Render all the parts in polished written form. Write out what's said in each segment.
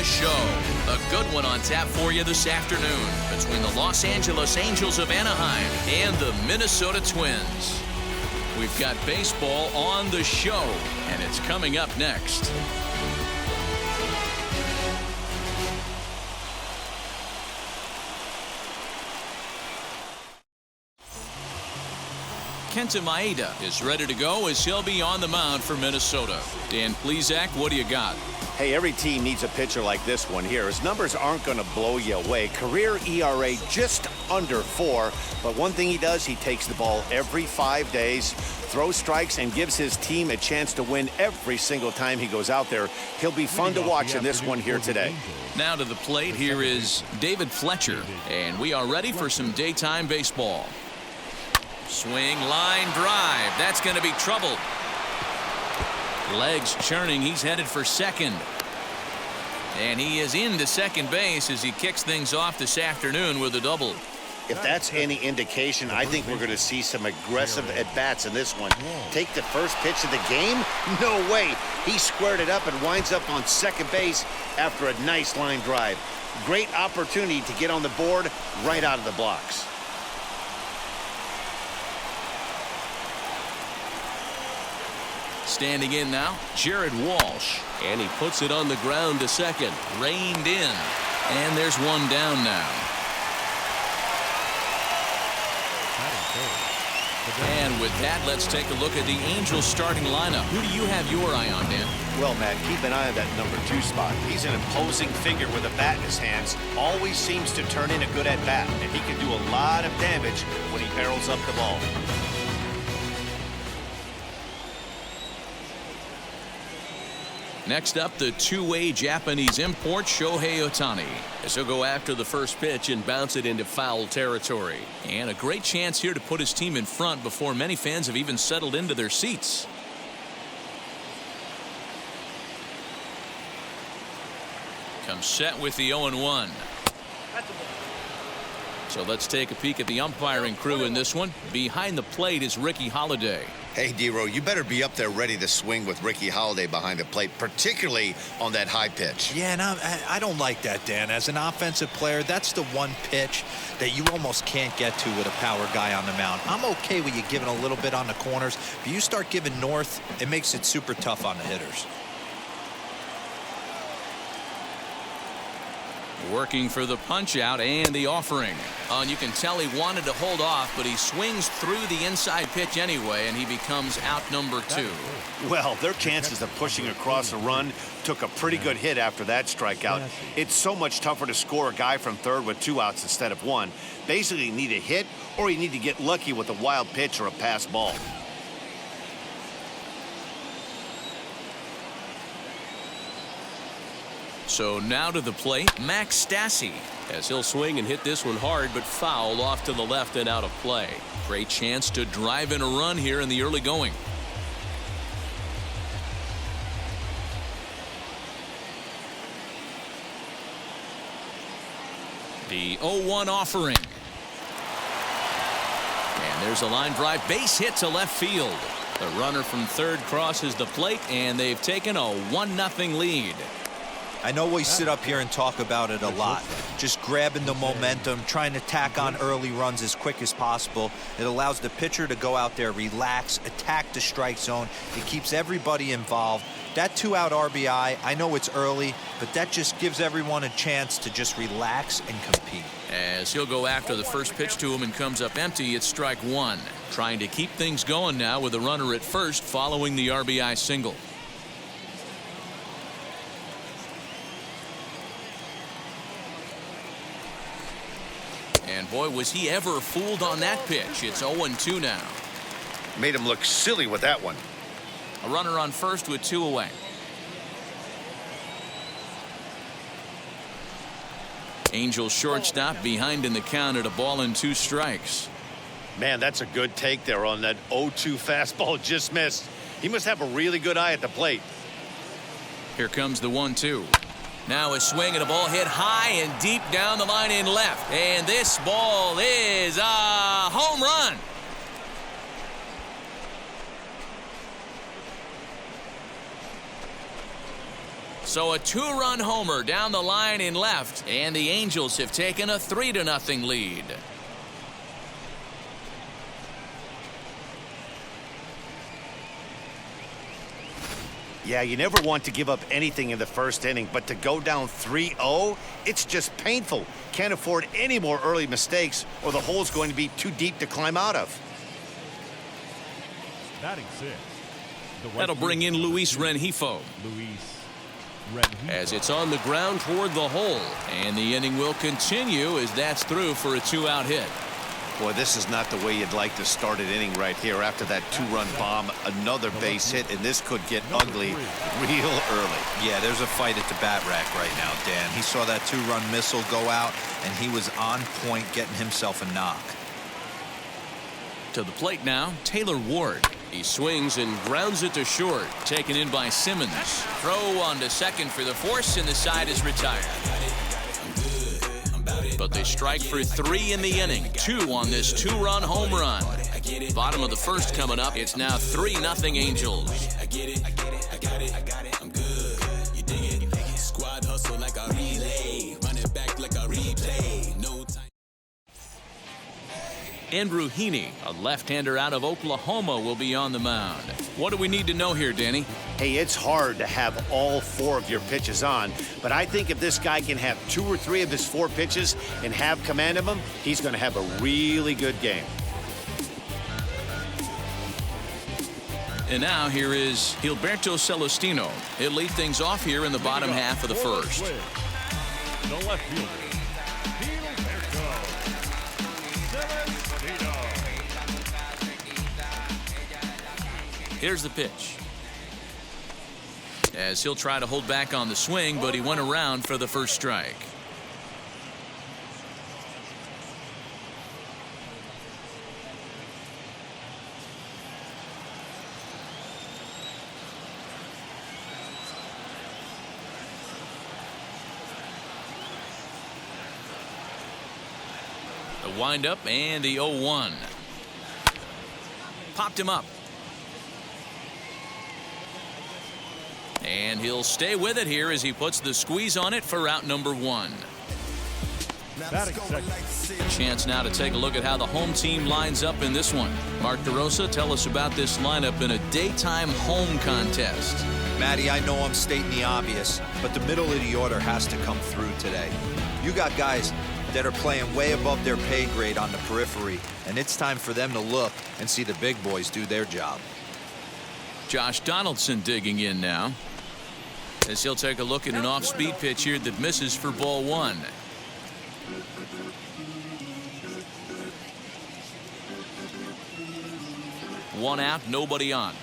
the show. A good one on tap for you this afternoon between the Los Angeles Angels of Anaheim and the Minnesota Twins. We've got baseball on the show, and it's coming up next. Kenta Maeda is ready to go as he'll be on the mound for Minnesota. Dan Plesac, what do you got? Hey, every team needs a pitcher like this one here. His numbers aren't going to blow you away. Career ERA just under 4. But one thing he does, he takes the ball every 5 days, throws strikes, and gives his team a chance to win every single time he goes out there. He'll be fun to watch in this one here today. Now to the plate, here is David Fletcher. And we are ready for some daytime baseball. Swing, line drive. That's going to be trouble. Legs churning. He's headed for second. And he is into second base as he kicks things off this afternoon with a double. If that's any indication, I think we're going to see some aggressive at-bats in this one. Take the first pitch of the game? No way. He squared it up and winds up on second base after a nice line drive. Great opportunity to get on the board right out of the blocks. Standing in now, Jared Walsh. And he puts it on the ground to second. Reined in. And there's one down now. And with that, let's take a look at the Angels starting lineup. Who do you have your eye on, Dan? Well, Matt, keep an eye on that number 2 spot. He's an imposing figure with a bat in his hands. Always seems to turn in a good at-bat. And he can do a lot of damage when he barrels up the ball. Next up, the two-way Japanese import Shohei Ohtani, as he'll go after the first pitch and bounce it into foul territory. And a great chance here to put his team in front before many fans have even settled into their seats. Comes set with the 0-1. So let's take a peek at the umpiring crew in this one. Behind the plate is Ricky Holiday. Hey, D-Row, you better be up there ready to swing with Ricky Holiday behind the plate, particularly on that high pitch. Yeah, and I don't like that, Dan. As an offensive player, that's the one pitch that you almost can't get to with a power guy on the mound. I'm okay with you giving a little bit on the corners, but you start giving north, it makes it super tough on the hitters. Working for the punch out and the offering. And you can tell he wanted to hold off, but he swings through the inside pitch anyway, and he becomes out number 2. Well, their chances of pushing across a run took a pretty good hit after that strikeout. It's so much tougher to score a guy from third with 2 outs instead of 1. Basically, you need a hit or you need to get lucky with a wild pitch or a pass ball. So now to the plate, Max Stassi, as he'll swing and hit this one hard, but foul off to the left and out of play. Great chance to drive in a run here in the early going. The 0-1 offering. And there's a line drive, base hit to left field. The runner from third crosses the plate, and they've taken a 1-0 lead. I know we sit up here and talk about it a lot. Just grabbing the momentum, trying to tack on early runs as quick as possible. It allows the pitcher to go out there, relax, attack the strike zone. It keeps everybody involved. That 2-out RBI, I know it's early, but that just gives everyone a chance to just relax and compete. As he'll go after the first pitch to him and comes up empty, it's strike 1. Trying to keep things going now with a runner at first following the RBI single. And boy, was he ever fooled on that pitch. It's 0-2 now. Made him look silly with that one. A runner on first with 2 away. Angels shortstop behind in the count at 1-2 strikes. Man, that's a good take there on that 0-2 fastball just missed. He must have a really good eye at the plate. Here comes the 1-2. Now a swing and a ball hit high and deep down the line in left. And this ball is a home run. So a 2-run homer down the line in left, and the Angels have taken a 3-0 lead. Yeah, you never want to give up anything in the first inning, but to go down 3-0, it's just painful. Can't afford any more early mistakes, or the hole's going to be too deep to climb out of. Batting 6. That'll bring in Luis Rengifo. As it's on the ground toward the hole, and the inning will continue as that's through for a 2-out hit. Boy, this is not the way you'd like to start an inning right here. After that 2-run bomb, another base hit, and this could get ugly real early. Yeah, there's a fight at the bat rack right now, Dan. He saw that 2-run missile go out, and he was on point getting himself a knock. To the plate now, Taylor Ward. He swings and grounds it to short. Taken in by Simmons. Throw on to second for the force, and the side is retired. But they strike for 3 in the inning. 2 on this 2-run home run. Bottom of the first coming up. It's now 3-0 Angels. I'm good. You dig it? Squad hustle like a relay. Run it back like a replay. No time. Andrew Heaney, a left-hander out of Oklahoma, will be on the mound. What do we need to know here, Danny? Hey, it's hard to have all 4 of your pitches on, but I think if this guy can have 2 or 3 of his 4 pitches and have command of them, he's going to have a really good game. And now here is Gilberto Celestino. He'll lead things off here in the bottom half of the first. The left fielder, Here's the pitch. As he'll try to hold back on the swing, but he went around for the first strike. The windup and the 0-1. Popped him up. And he'll stay with it here as he puts the squeeze on it for out number 1. batting second. A chance now to take a look at how the home team lines up in this one. Mark DeRosa, tell us about this lineup in a daytime home contest. Matty, I know I'm stating the obvious, but the middle of the order has to come through today. You got guys that are playing way above their pay grade on the periphery, and it's time for them to look and see the big boys do their job. Josh Donaldson digging in now, as he'll take a look at an off-speed pitch here that misses for ball 1. One out, nobody on.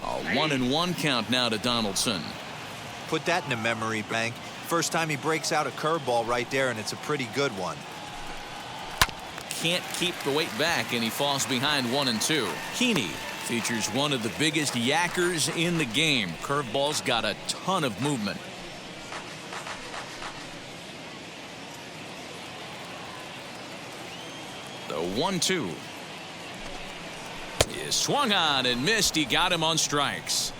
A 1-1 count now to Donaldson. Put that in the memory bank. First time he breaks out a curveball right there, and it's a pretty good one. Can't keep the weight back, and he falls behind 1-2. Heaney features one of the biggest yackers in the game. Curveball's got a ton of movement. The 1-2 is swung on and missed. He got him on strikes.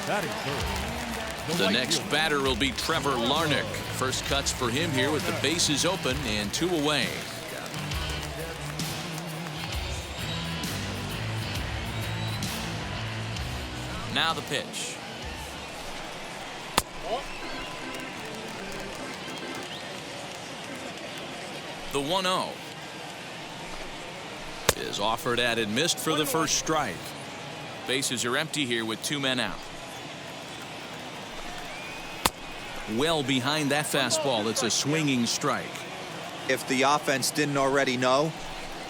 Batting third. The next batter will be Trevor Larnach. First cuts for him here with the bases open and 2 away. Now the pitch. The 1-0 is offered at and missed for the first strike. Bases are empty here with 2 men out. Well behind that fastball. It's a swinging strike. If the offense didn't already know,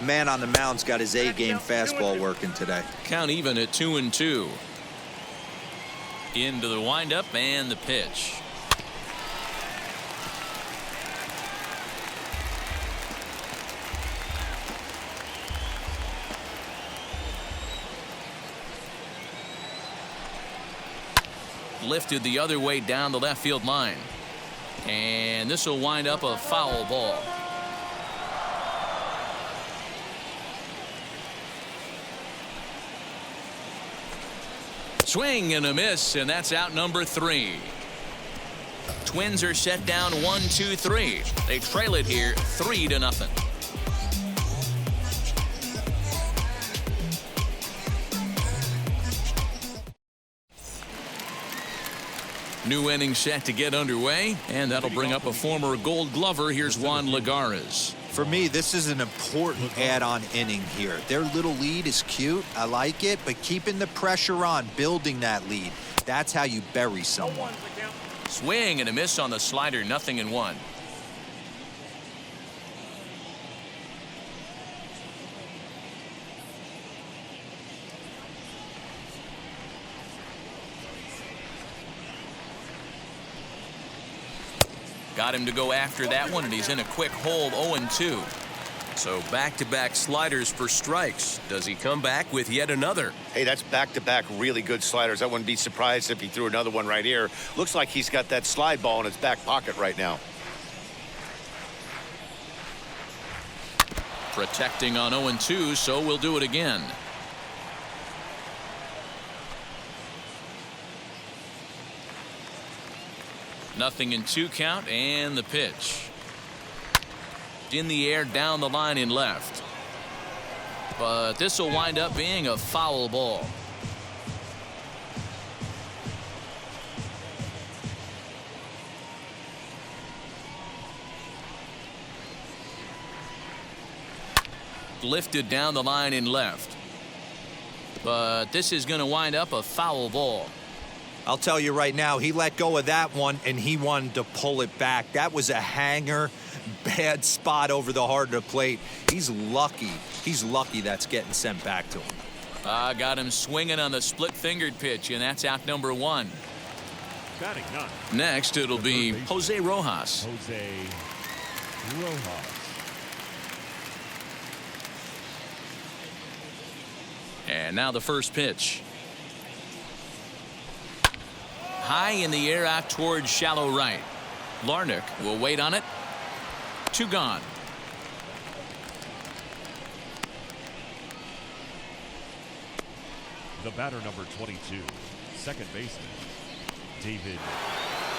man on the mound's got his A-game fastball working today. Count even at 2-2. Into the windup and the pitch. Lifted the other way down the left field line. And this will wind up a foul ball. Swing and a miss, and that's out number 3. Twins are set down 1-2-3. They trail it here 3-0. New inning set to get underway, and that'll bring up a former Gold Glover. Here's Juan Lagares. For me, this is an important add-on inning here. Their little lead is cute. I like it, but keeping the pressure on, building that lead, that's how you bury someone. Swing and a miss on the slider, 0-1. Got him to go after that one, and he's in a quick hold, 0-2. So back-to-back sliders for strikes. Does he come back with yet another? Hey, that's back-to-back really good sliders. I wouldn't be surprised if he threw another one right here. Looks like he's got that slide ball in his back pocket right now. Protecting on 0-2, so we'll do it again. Nothing in 2 count, and the pitch. In the air, down the line in left. But this will wind up being a foul ball. Lifted down the line in left. But this is going to wind up a foul ball. I'll tell you right now, he let go of that one, and he wanted to pull it back. That was a hanger, bad spot over the heart of the plate. He's lucky. He's lucky that's getting sent back to him. Got him swinging on the split-fingered pitch, and that's out number 1. Batting 9. Next, it'll be Jose Rojas. Jose Rojas. And now the first pitch. High in the air out towards shallow right. Larnach will wait on it. 2 gone. The batter, number 22, second baseman, David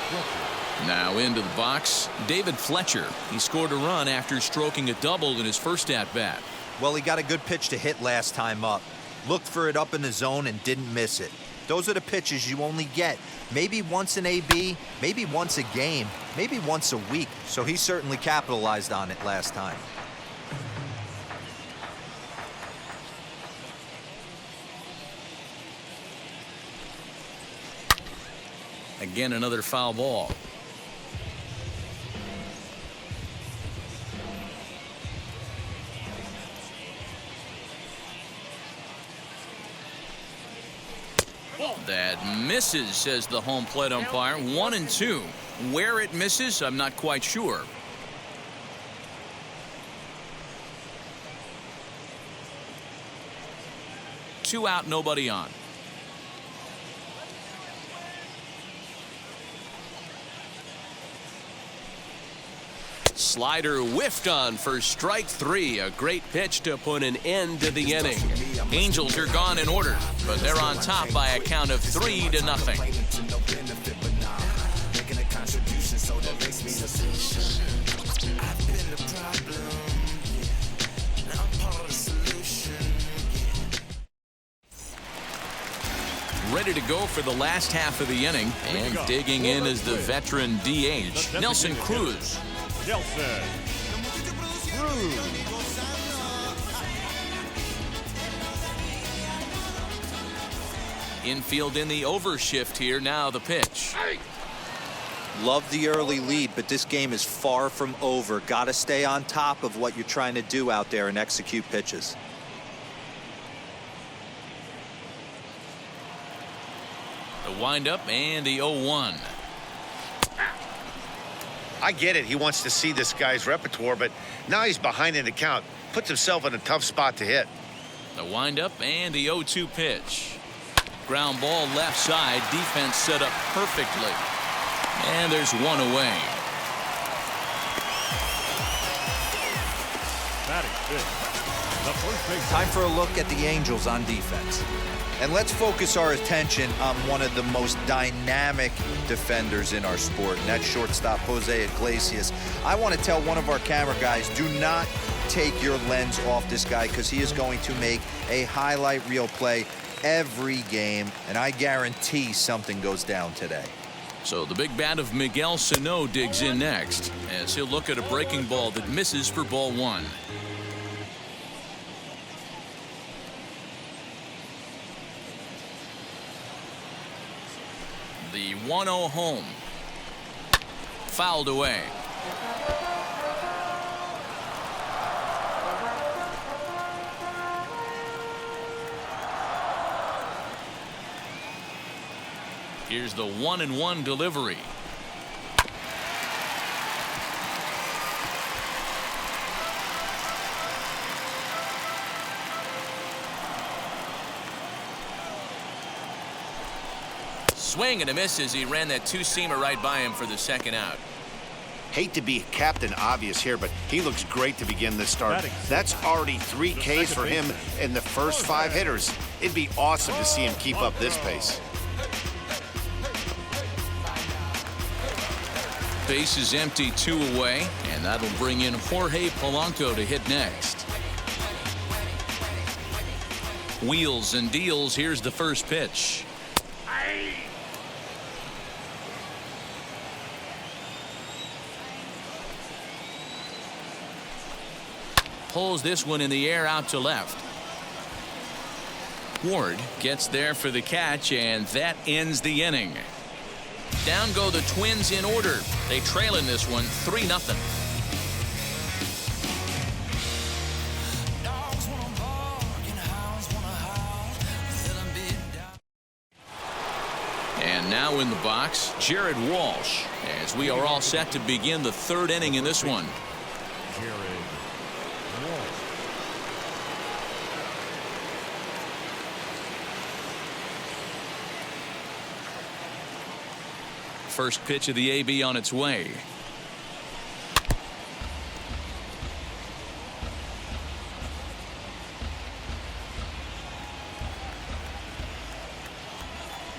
Fletcher. Now into the box, David Fletcher. He scored a run after stroking a double in his first at-bat. Well, he got a good pitch to hit last time up. Looked for it up in the zone and didn't miss it. Those are the pitches you only get maybe once an AB, maybe once a game, maybe once a week. So he certainly capitalized on it last time. Again, another foul ball. That misses, says the home plate umpire. 1-2. Where it misses, I'm not quite sure. Two out, nobody on. Slider whiffed on for strike 3. A great pitch to put an end to the inning. Angels are gone in order, but they're on top by a count of 3-0. Ready to go for the last half of the inning, and digging in is the veteran DH, Nelson Cruz. Nelson Cruz. Infield in the overshift here. Now the pitch. Love the early lead, but this game is far from over. Got to stay on top of what you're trying to do out there and execute pitches. The windup and the 0-1. I get it. He wants to see this guy's repertoire, but now he's behind in the count. Puts himself in a tough spot to hit. The windup and the 0-2 pitch. Ground ball left side. Defense set up perfectly. And there's one away. Batting fifth, the first baseman. Time for a look at the Angels on defense. And let's focus our attention on one of the most dynamic defenders in our sport, and that's shortstop Jose Iglesias. I want to tell one of our camera guys, do not take your lens off this guy, because he is going to make a highlight reel play every game, and I guarantee something goes down today. So the big bat of Miguel Sano digs in next, as he'll look at a breaking ball that misses for ball one. The 1-0 home. Fouled away. Here's the 1-1 delivery. Swing and a miss as he ran that two-seamer right by him for the second out. Hate to be Captain Obvious here, but he looks great to begin this start. That's already 3 Ks for him in the first 5 hitters. It'd be awesome to see him keep up this pace. Base is empty, 2 away, and that'll bring in Jorge Polanco to hit next. Wheels and deals. Here's the first pitch. Pulls this one in the air out to left. Ward gets there for the catch, and that ends the inning. Down go the Twins in order. They trail in this one 3-0. And now in the box, Jared Walsh, as we are all set to begin the 3rd inning in this one. Jared Walsh. First pitch of the AB on its way.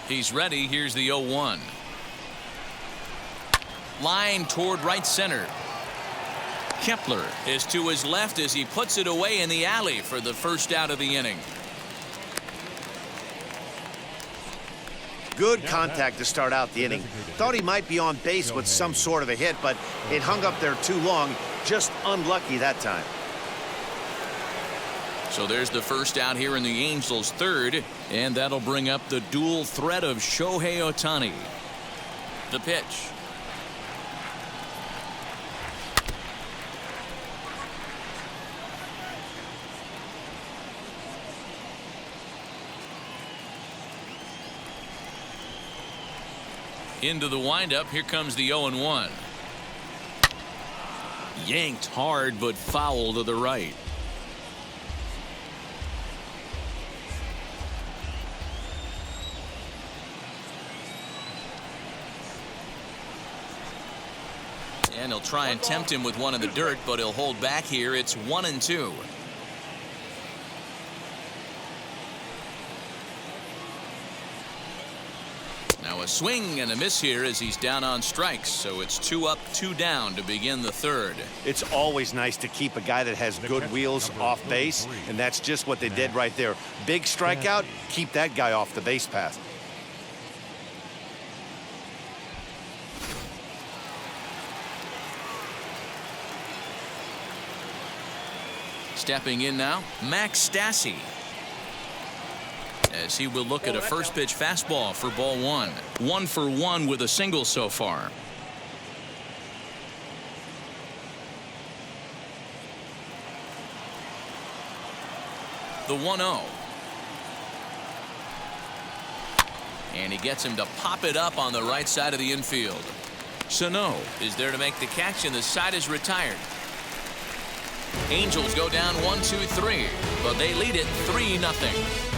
He's ready. Here's the 0-1. Line toward right center. Kepler is to his left as he puts it away in the alley for the first out of the inning. Good contact to start out the inning. Thought he might be on base with some sort of a hit, but it hung up there too long. Just unlucky that time. So there's the first out here in the Angels' 3rd, and that'll bring up the dual threat of Shohei Ohtani. The pitch. Into the windup. Here comes the 0-1. Yanked hard, but foul to the right. And he'll try and tempt him with one in the dirt, but he'll hold back here. It's 1-2. Now a swing and a miss here as he's down on strikes. So it's 2 up, 2 down to begin the 3rd. It's always nice to keep a guy that has good wheels off base, and that's just what they did right there. Big strikeout, keep that guy off the base path. Stepping in now, Max Stassi, as he will look at a first pitch fastball for ball 1. 1 for 1 with a single so far. The 1-0. And he gets him to pop it up on the right side of the infield. Sano is there to make the catch, and the side is retired. Angels go down 1-2-3, but they lead it 3-0.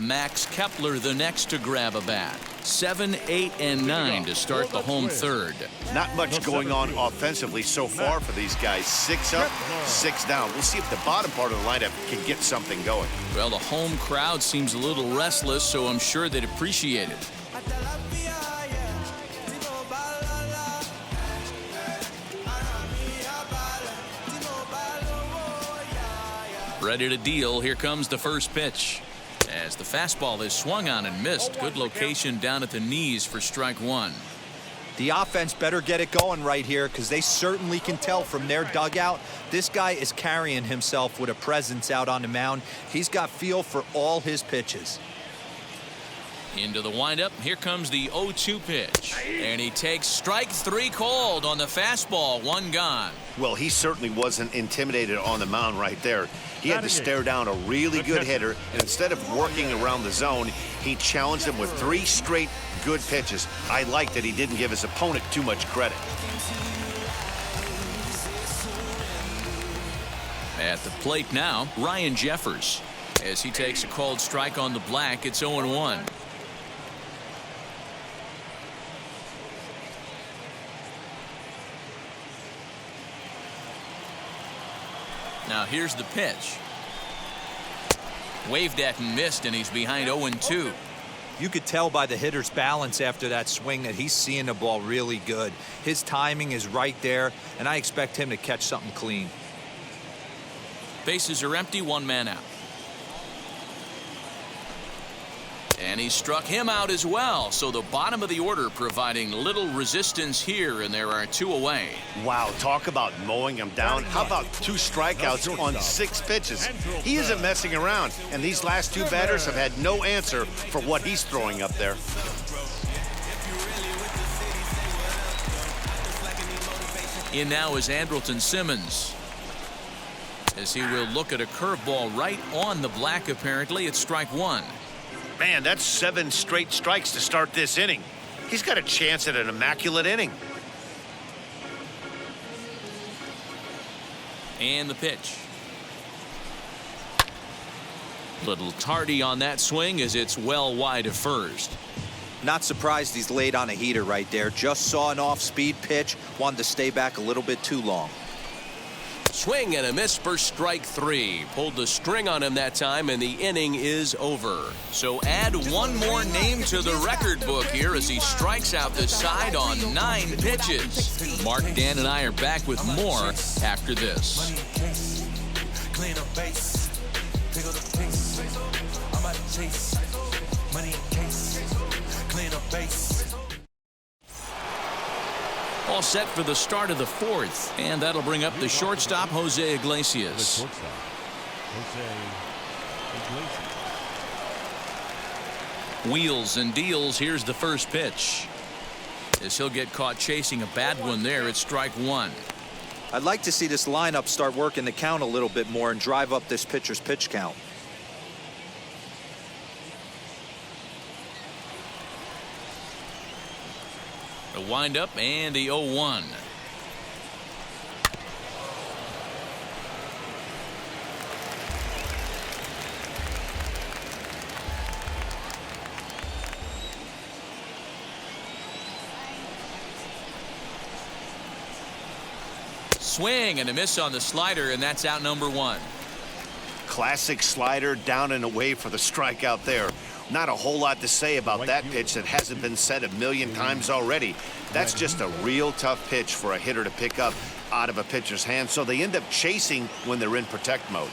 Max Kepler the next to grab a bat. 7, 8, and 9 to start the home third. Not much going on offensively so far for these guys. 6 up, 6 down. We'll see if the bottom part of the lineup can get something going. Well, the home crowd seems a little restless, so I'm sure they'd appreciate it. Ready to deal. Here comes the first pitch. As the fastball is swung on and missed. Good location down at the knees for strike one. The offense better get it going right here, because they certainly can tell from their dugout this guy is carrying himself with a presence out on the mound. He's got feel for all his pitches. Into the windup. Here comes the 0-2 pitch. And he takes strike three called on the fastball. One gone. Well, he certainly wasn't intimidated on the mound right there. He had to stare down a really good hitter, and instead of working around the zone, he challenged him with 3 straight good pitches. I like that he didn't give his opponent too much credit. At the plate now, Ryan Jeffers. As he takes a called strike on the black, it's 0-1. Now here's the pitch. Waved at and missed, and he's behind 0-2. You could tell by the hitter's balance after that swing that he's seeing the ball really good. His timing is right there, and I expect him to catch something clean. Bases are empty, 1 man out. And he struck him out as well. So the bottom of the order providing little resistance here, and there are 2 away. Wow, talk about mowing him down. How about 2 strikeouts on 6 pitches? He isn't messing around, and these last 2 batters have had no answer for what he's throwing up there. In now is Andrelton Simmons, as he will look at a curveball right on the black. Apparently it's strike 1. Man, that's 7 straight strikes to start this inning. He's got a chance at an immaculate inning. And the pitch. Little tardy on that swing, as it's well wide of first. Not surprised he's laid on a heater right there. Just saw an off-speed pitch, wanted to stay back a little bit too long. Swing and a miss for strike 3. Pulled the string on him that time, and the inning is over. So add 1 more name to the record book here as he strikes out the side on 9 pitches. Mark, Dan, and I are back with more after this. All set for the start of the 4th, and that'll bring up the shortstop, Jose Iglesias. Wheels and deals. Here's the first pitch. As he'll get caught chasing a bad one there, it's strike 1. I'd like to see this lineup start working the count a little bit more and drive up this pitcher's pitch count. The windup and the 0-1. Swing and a miss on the slider, and that's out number 1. Classic slider, down and away for the strikeout there. Not a whole lot to say about that pitch that hasn't been said a million times already. That's just a real tough pitch for a hitter to pick up out of a pitcher's hand, so they end up chasing when they're in protect mode.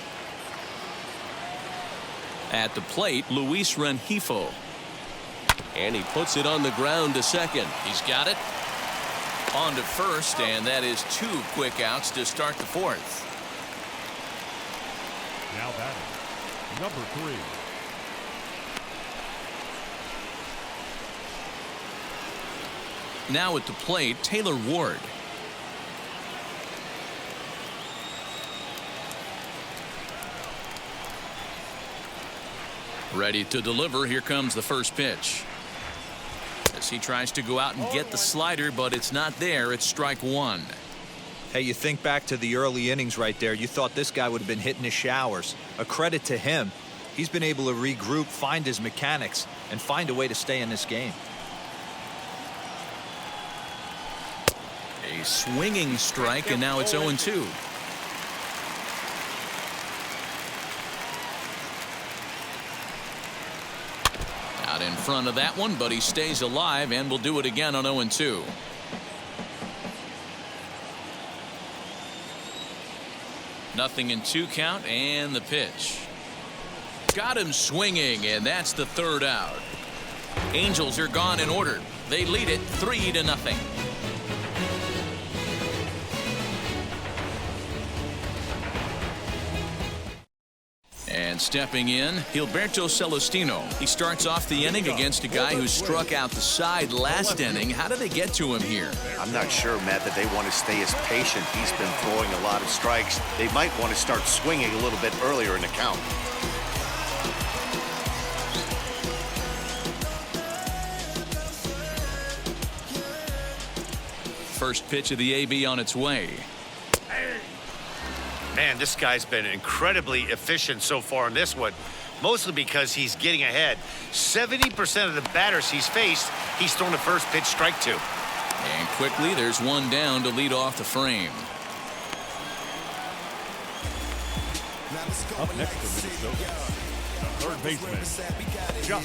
At the plate, Luis Rengifo. And he puts it on the ground to second. He's got it. On to first, and that is 2 quick outs to start the 4th. Now batting, number 3. Now at the plate, Taylor Ward. Ready to deliver. Here comes the first pitch. As he tries to go out and get the slider, but it's not there. It's strike 1. Hey, you think back to the early innings right there. You thought this guy would have been hitting his showers. A credit to him. He's been able to regroup, find his mechanics, and find a way to stay in this game. A swinging strike, and now it's 0-2. Out in front of that one, but he stays alive and will do it again on 0-2. Nothing in 2 count, and the pitch. Got him swinging, and that's the 3rd out. Angels are gone in order. They lead it 3-0. And stepping in, Gilberto Celestino. He starts off the inning against a guy who struck out the side last inning. How did they get to him here? I'm not sure, Matt, that they want to stay as patient. He's been throwing a lot of strikes. They might want to start swinging a little bit earlier in the count. First pitch of the AB on its way. Man, this guy's been incredibly efficient so far in this one, mostly because he's getting ahead. 70% of the batters he's faced, he's thrown the first pitch strike to. And quickly, there's one down to lead off the frame. Up next to Minnesota, the third baseman, Josh.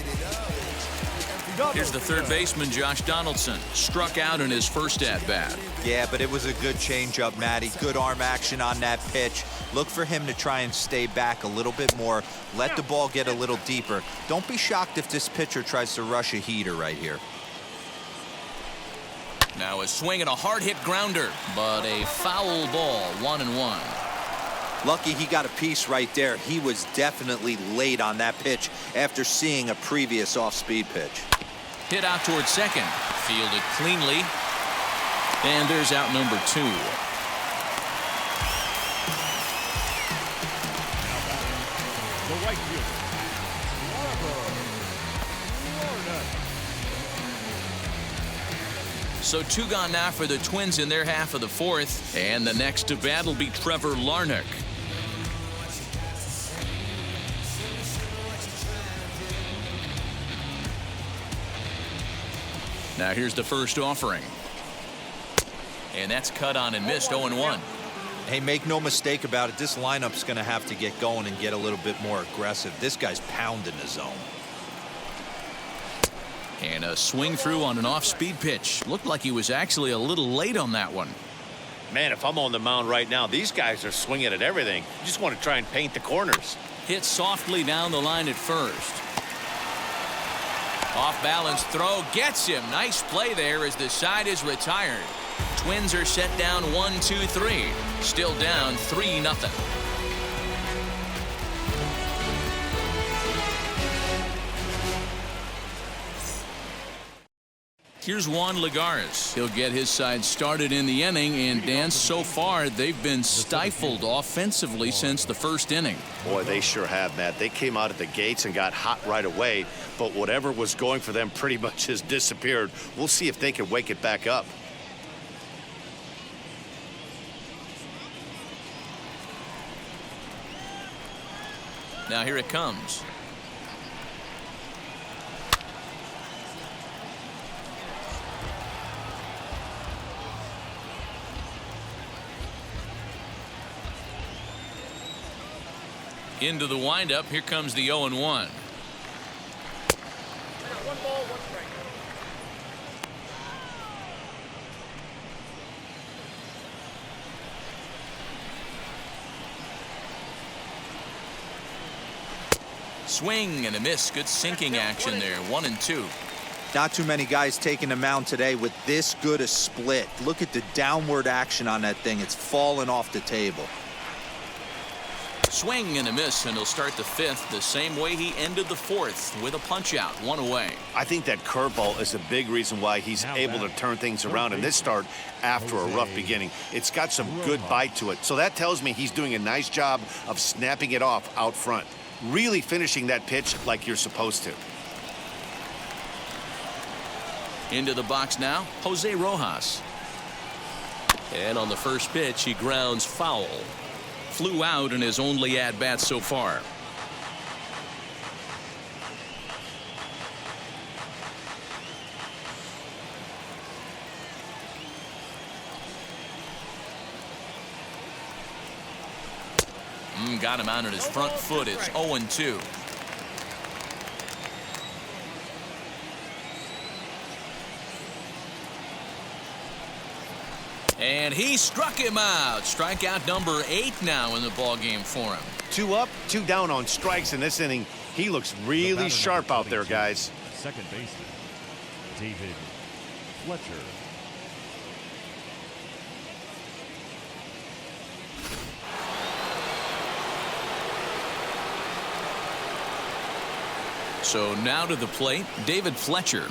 Here's the third baseman, Josh Donaldson. Struck out in his first at-bat. Yeah, but it was a good changeup, Matty. Good arm action on that pitch. Look for him to try and stay back a little bit more. Let the ball get a little deeper. Don't be shocked if this pitcher tries to rush a heater right here. Now a swing and a hard-hit grounder, but a foul ball, 1-1. Lucky he got a piece right there. He was definitely late on that pitch after seeing a previous off-speed pitch. Hit out towards second. Fielded cleanly. And there's out number 2. The right fielder, So 2 gone now for the Twins in their half of the 4th. And the next to bat will be Trevor Larnach. Now here's the first offering. And that's cut on and missed, 0-1. Hey, make no mistake about it. This lineup's going to have to get going and get a little bit more aggressive. This guy's pounding the zone. And a swing through on an off-speed pitch. Looked like he was actually a little late on that one. Man, if I'm on the mound right now, these guys are swinging at everything. You just want to try and paint the corners. Hit softly down the line at first. Off-balance throw gets him. Nice play there as the side is retired. Twins are set down 1-2-3. Still down 3-0. Here's Juan Lagares. He'll get his side started in the inning, and Dan, so far they've been stifled offensively since the first inning. Boy, they sure have, Matt. They came out at the gates and got hot right away, but whatever was going for them pretty much has disappeared. We'll see if they can wake it back up. Now here it comes. Into the windup. Here comes the 0-1. one ball, one strike. Swing and a miss. Good sinking action there. 1-2. Not too many guys taking the mound today with this good a split. Look at the downward action on that thing. It's falling off the table. Swing and a miss, and he'll start the 5th the same way he ended the 4th with a punch out, 1 away. I think that curveball is a big reason why he's able to turn things around in this start after a rough beginning. It's got some good bite to it. So that tells me he's doing a nice job of snapping it off out front. Really finishing that pitch like you're supposed to. Into the box now, Jose Rojas. And on the first pitch, he grounds foul. Flew out in his only at-bat so far. Got him out on his front foot. It's 0-2. And he struck him out. Strikeout number 8 now in the ball game for him. 2 up, 2 down on strikes in this inning. He looks really sharp out there, guys. Second baseman, David Fletcher. So now to the plate, David Fletcher.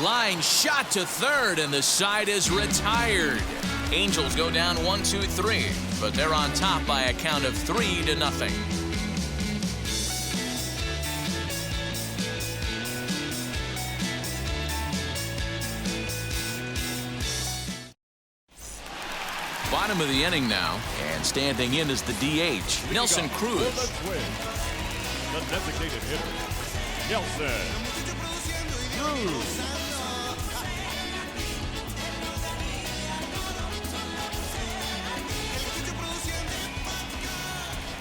Line shot to third, and the side is retired. Angels go down 1-2-3, but they're on top by a count of 3-0. Bottom of the inning now, and standing in is the DH, Nelson Cruz. The designated hitter, Nelson Cruz.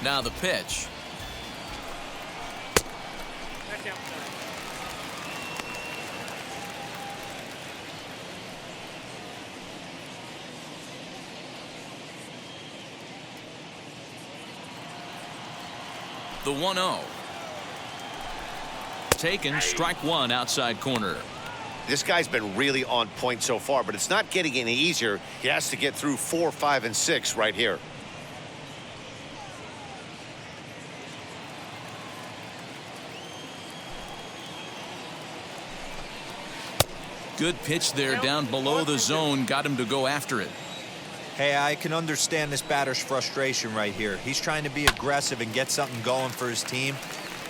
Now the pitch. The 1-0. Taken, strike one, outside corner. This guy's been really on point so far, but it's not getting any easier. He has to get through 4, 5, and 6 right here. Good pitch there down below the zone. Got him to go after it. Hey, I can understand this batter's frustration right here. He's trying to be aggressive and get something going for his team.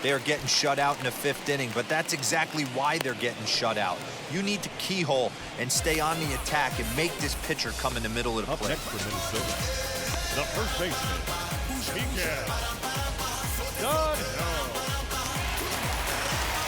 They are getting shut out in the 5th inning, but that's exactly why they're getting shut out. You need to keyhole and stay on the attack and make this pitcher come in the middle of the plate. Up next for Minnesota, the first baseman, Miguel.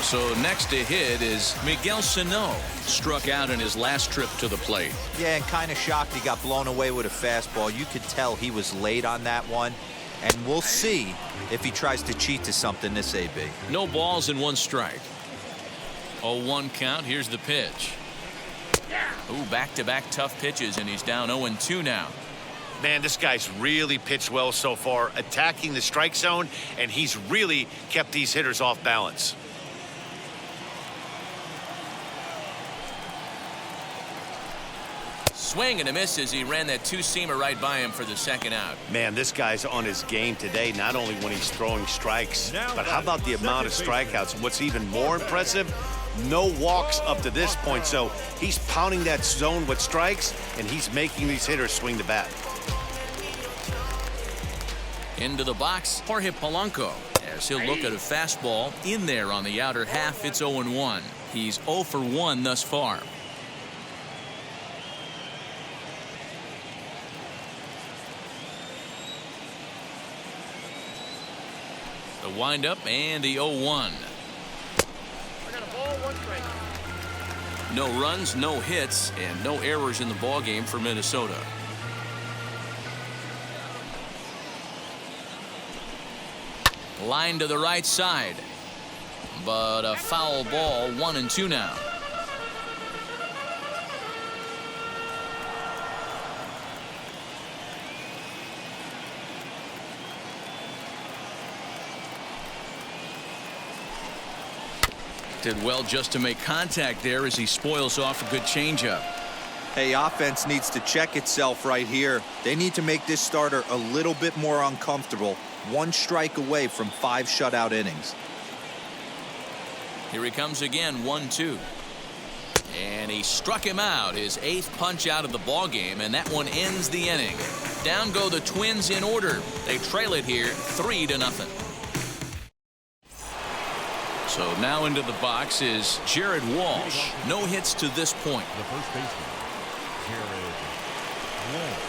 So next to hit is Miguel Sano. Struck out in his last trip to the plate. Yeah, and kind of shocked he got blown away with a fastball. You could tell he was late on that one. And we'll see if he tries to cheat to something this AB. No balls and 1 strike. 0-1 count. Here's the pitch. Ooh, back-to-back tough pitches, and he's down 0-2 now. Man, this guy's really pitched well so far, attacking the strike zone, and he's really kept these hitters off balance. Swing and a miss as he ran that 2-seamer right by him for the 2nd out. Man, this guy's on his game today, not only when he's throwing strikes, but how about the amount of strikeouts? What's even more impressive, no walks up to this point. So he's pounding that zone with strikes, and he's making these hitters swing the bat. Into the box, Jorge Polanco, as he'll look at a fastball in there on the outer half. It's 0-1. He's 0 for 1 thus far. The windup and the 0-1. No runs, no hits, and no errors in the ball game for Minnesota. Line to the right side, but a foul ball. 1-2 now. Did well just to make contact there as he spoils off a good changeup. Hey, offense needs to check itself right here. They need to make this starter a little bit more uncomfortable. 1 strike away from 5 shutout innings. Here he comes again, 1-2. And he struck him out, his 8th punch out of the ball game, and that one ends the inning. Down go the Twins in order. They trail it here 3-0. So now into the box is Jared Walsh. No hits to this point. The first baseman, Jared Walsh.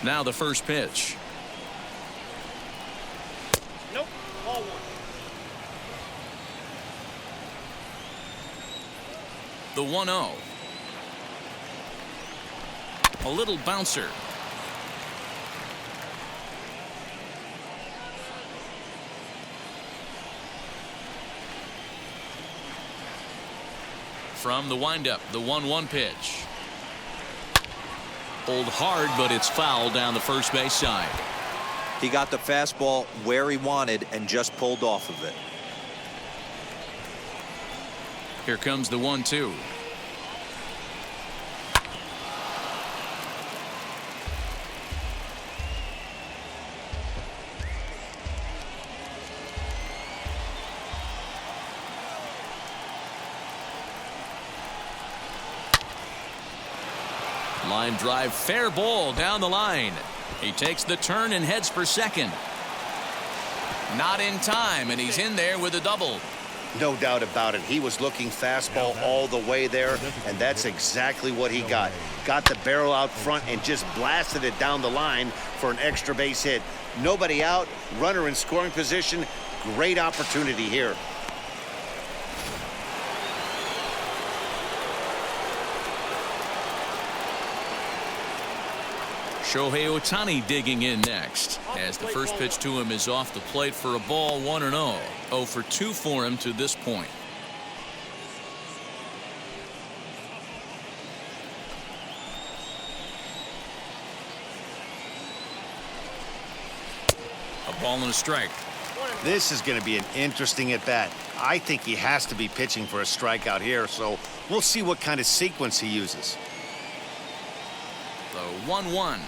Now the first pitch. Nope, ball 1. The 1-0. A little bouncer. From the windup, the 1-1 pitch. Pulled hard, but it's foul down the first base side. He got the fastball where he wanted and just pulled off of it. Here comes the 1-2. Line drive, fair ball down the line. He takes the turn and heads for second. Not in time, and he's in there with a double. No doubt about it. He was looking fastball all the way there, and that's exactly what he got. Got the barrel out front and just blasted it down the line for an extra base hit. Nobody out, runner in scoring position. Great opportunity here. Shohei Ohtani digging in next as the first pitch to him is off the plate for a ball. 1-0. 0 for 2 for him to this point. A ball and a strike. This is going to be an interesting at bat. I think he has to be pitching for a strikeout here, so we'll see what kind of sequence he uses. The 1-1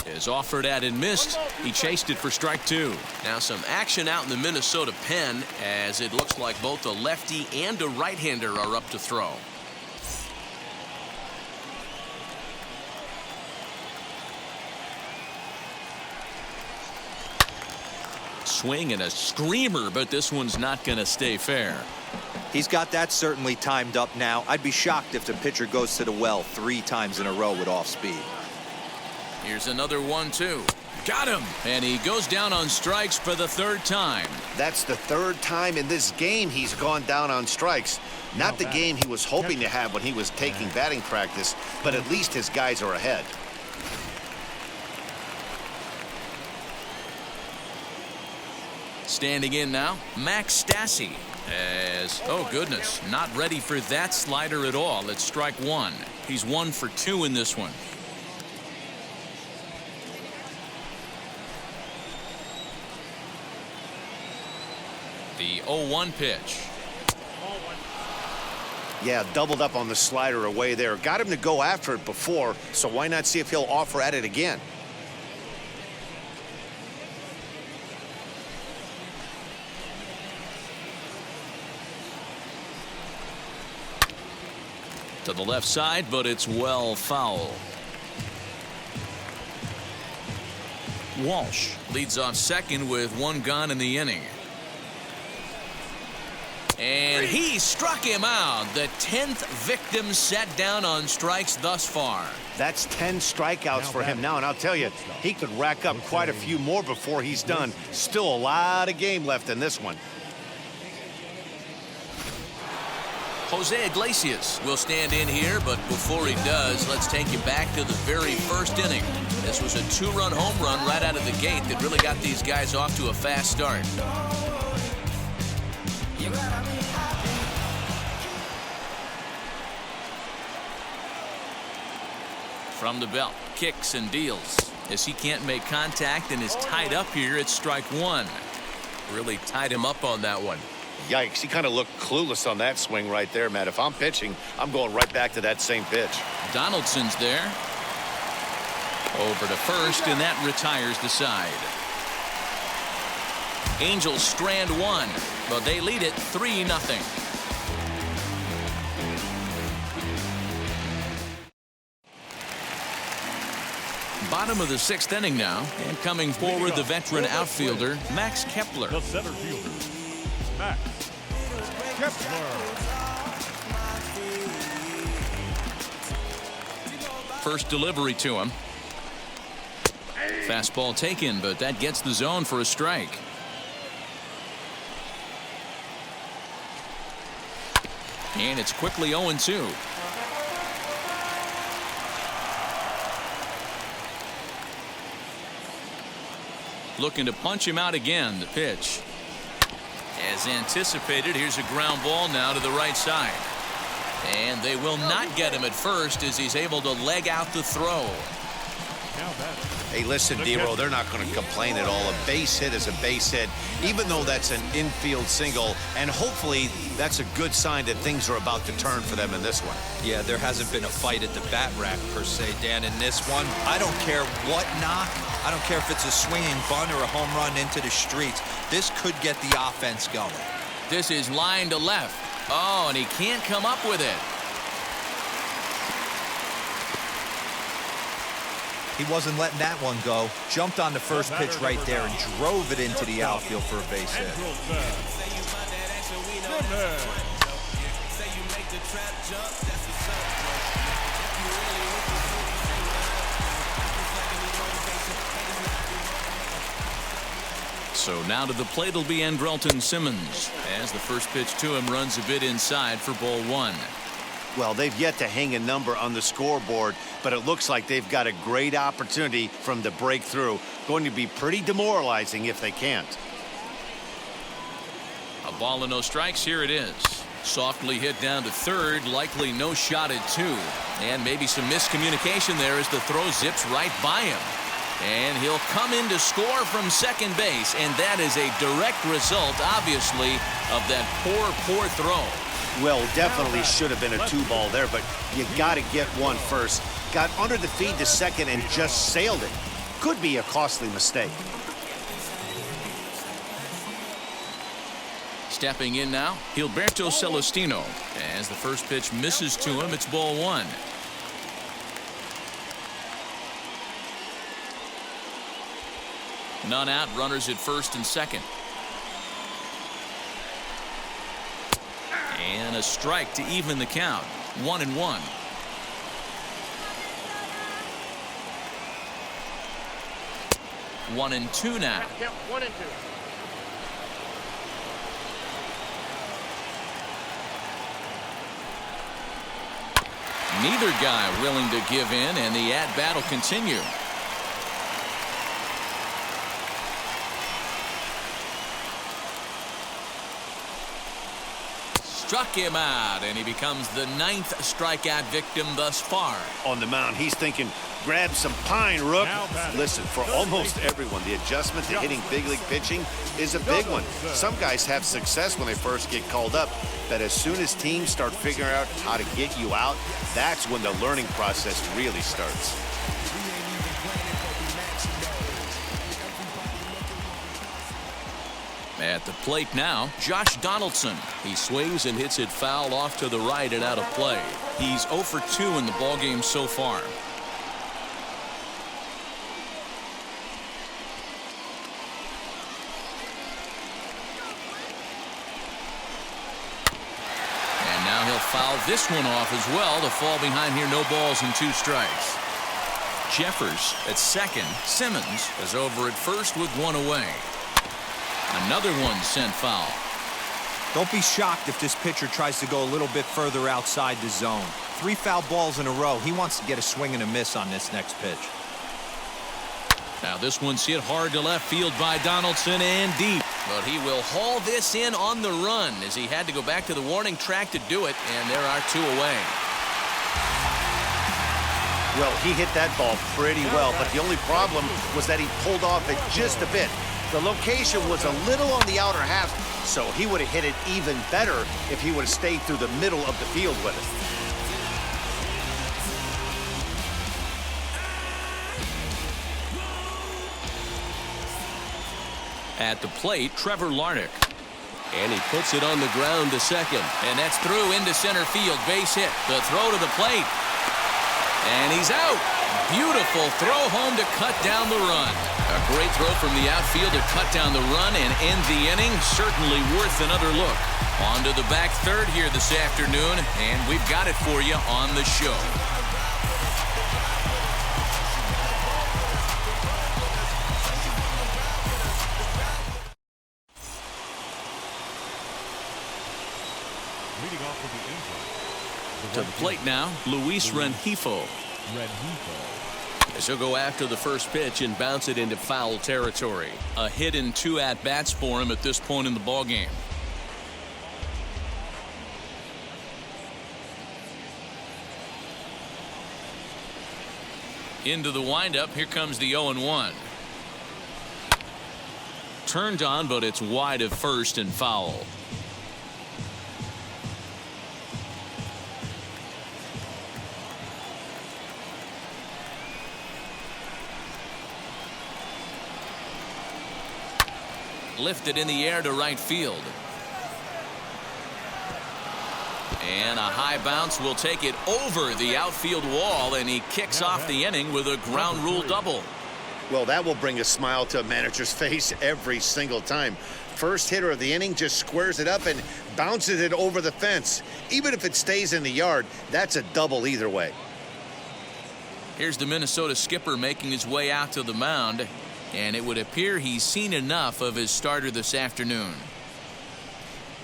is offered at and missed. He chased it for strike 2. Now some action out in the Minnesota pen as it looks like both a lefty and a right-hander are up to throw. Swing and a screamer, but this one's not going to stay fair. He's got that certainly timed up now. I'd be shocked if the pitcher goes to the well 3 times in a row with off speed. Here's another 1-2. Got him. And he goes down on strikes for the 3rd time. That's the 3rd time in this game he's gone down on strikes. Not the game he was hoping to have when he was taking batting practice, but at least his guys are ahead. Standing in now, Max Stassi. As, oh goodness, not ready for that slider at all. It's strike 1. He's 1 for 2 in this one. The 0-1 pitch. Yeah, doubled up on the slider away there. Got him to go after it before, so why not see if he'll offer at it again? To the left side, but it's well foul. Walsh leads off second with 1 gone in the inning. And he struck him out. The 10th victim set down on strikes thus far. That's 10 strikeouts for him now, and I'll tell you, he could rack up quite a few more before he's done. Still a lot of game left in this one. Jose Iglesias will stand in here, but before he does, let's take you back to the very first inning. This was a 2-run home run right out of the gate that really got these guys off to a fast start. From the belt, kicks and deals. As he can't make contact and is tied up here, it's strike 1. Really tied him up on that one. Yikes, he kind of looked clueless on that swing right there, Matt. If I'm pitching, I'm going right back to that same pitch. Donaldson's there. Over to first, and that retires the side. Angels strand 1, but they lead it 3-0. Bottom of the 6th inning now, and coming forward the veteran outfielder Max Kepler. The center fielder, Max Kepler. First delivery to him. Fastball taken, but that gets the zone for a strike. And it's quickly 0-2. Looking to punch him out again. The pitch. As anticipated, here's a ground ball now to the right side. And they will not get him at first as he's able to leg out the throw. Hey, listen, Dero, they're not going to complain at all. A base hit is a base hit, even though that's an infield single. And hopefully that's a good sign that things are about to turn for them in this one. Yeah, there hasn't been a fight at the bat rack, per se, Dan, in this one. I don't care what knock. I don't care if it's a swinging bunt or a home run into the streets. This could get the offense going. This is line to left. Oh, and he can't come up with it. He wasn't letting that one go. Jumped on the first pitch right there and drove it into the outfield for a base hit. So now to the plate will be Andrelton Simmons as the first pitch to him runs a bit inside for ball 1. Well, they've yet to hang a number on the scoreboard, but it looks like they've got a great opportunity from the breakthrough. Going to be pretty demoralizing if they can't. A ball and no strikes. Here it is. Softly hit down to third. Likely no shot at 2. And maybe some miscommunication there as the throw zips right by him. And he'll come in to score from second base. And that is a direct result, obviously, of that poor throw. Well, definitely should have been a 2-ball there, but you got to get one first. Got under the feed to second and just sailed it. Could be a costly mistake. Stepping in now, Gilberto Celestino. As the first pitch misses to him, it's ball 1. None out, runners at first and second. And a strike to even the count. 1-1. 1-2 now. 1-2. Neither guy willing to give in, and the at-bat will continue. Struck him out, and he becomes the 9th strikeout victim thus far. On the mound, he's thinking, grab some pine, Rook. Listen, for almost everyone, the adjustment to hitting big league pitching is a big one. Some guys have success when they first get called up, but as soon as teams start figuring out how to get you out, that's when the learning process really starts. At the plate now, Josh Donaldson. He swings and hits it foul off to the right and out of play. He's 0 for 2 in the ballgame so far. And now he'll foul this one off as well to fall behind here. No balls and 2 strikes. Jeffers at second. Simmons is over at first with 1 away. Another one sent foul. Don't be shocked if this pitcher tries to go a little bit further outside the zone. 3 foul balls in a row. He wants to get a swing and a miss on this next pitch. Now this one's hit hard to left field by Donaldson and deep. But he will haul this in on the run as he had to go back to the warning track to do it. And there are 2 away. Well, he hit that ball pretty well, but the only problem was that he pulled off it just a bit. The location was a little on the outer half, so he would have hit it even better if he would have stayed through the middle of the field with it. At the plate, Trevor Larnach. And he puts it on the ground to second. And that's through into center field. Base hit. The throw to the plate. And he's out. Beautiful throw home to cut down the run. A great throw from the outfield to cut down the run and end the inning. Certainly worth another look. On to the back third here this afternoon, and we've got it for you on the show. Leading off with the injury. To the plate now, Luis Rengifo. As he'll go after the first pitch and bounce it into foul territory. A hit and 2 at-bats for him at this point in the ballgame. Into the windup. Here comes the 0-1. Turned on, but it's wide of first and foul. Lifted in the air to right field. And a high bounce will take it over the outfield wall, and he kicks off the inning with a ground rule double. Well, that will bring a smile to a manager's face every single time. First hitter of the inning just squares it up and bounces it over the fence. Even if it stays in the yard, that's a double either way. Here's the Minnesota skipper making his way out to the mound, and it would appear he's seen enough of his starter this afternoon.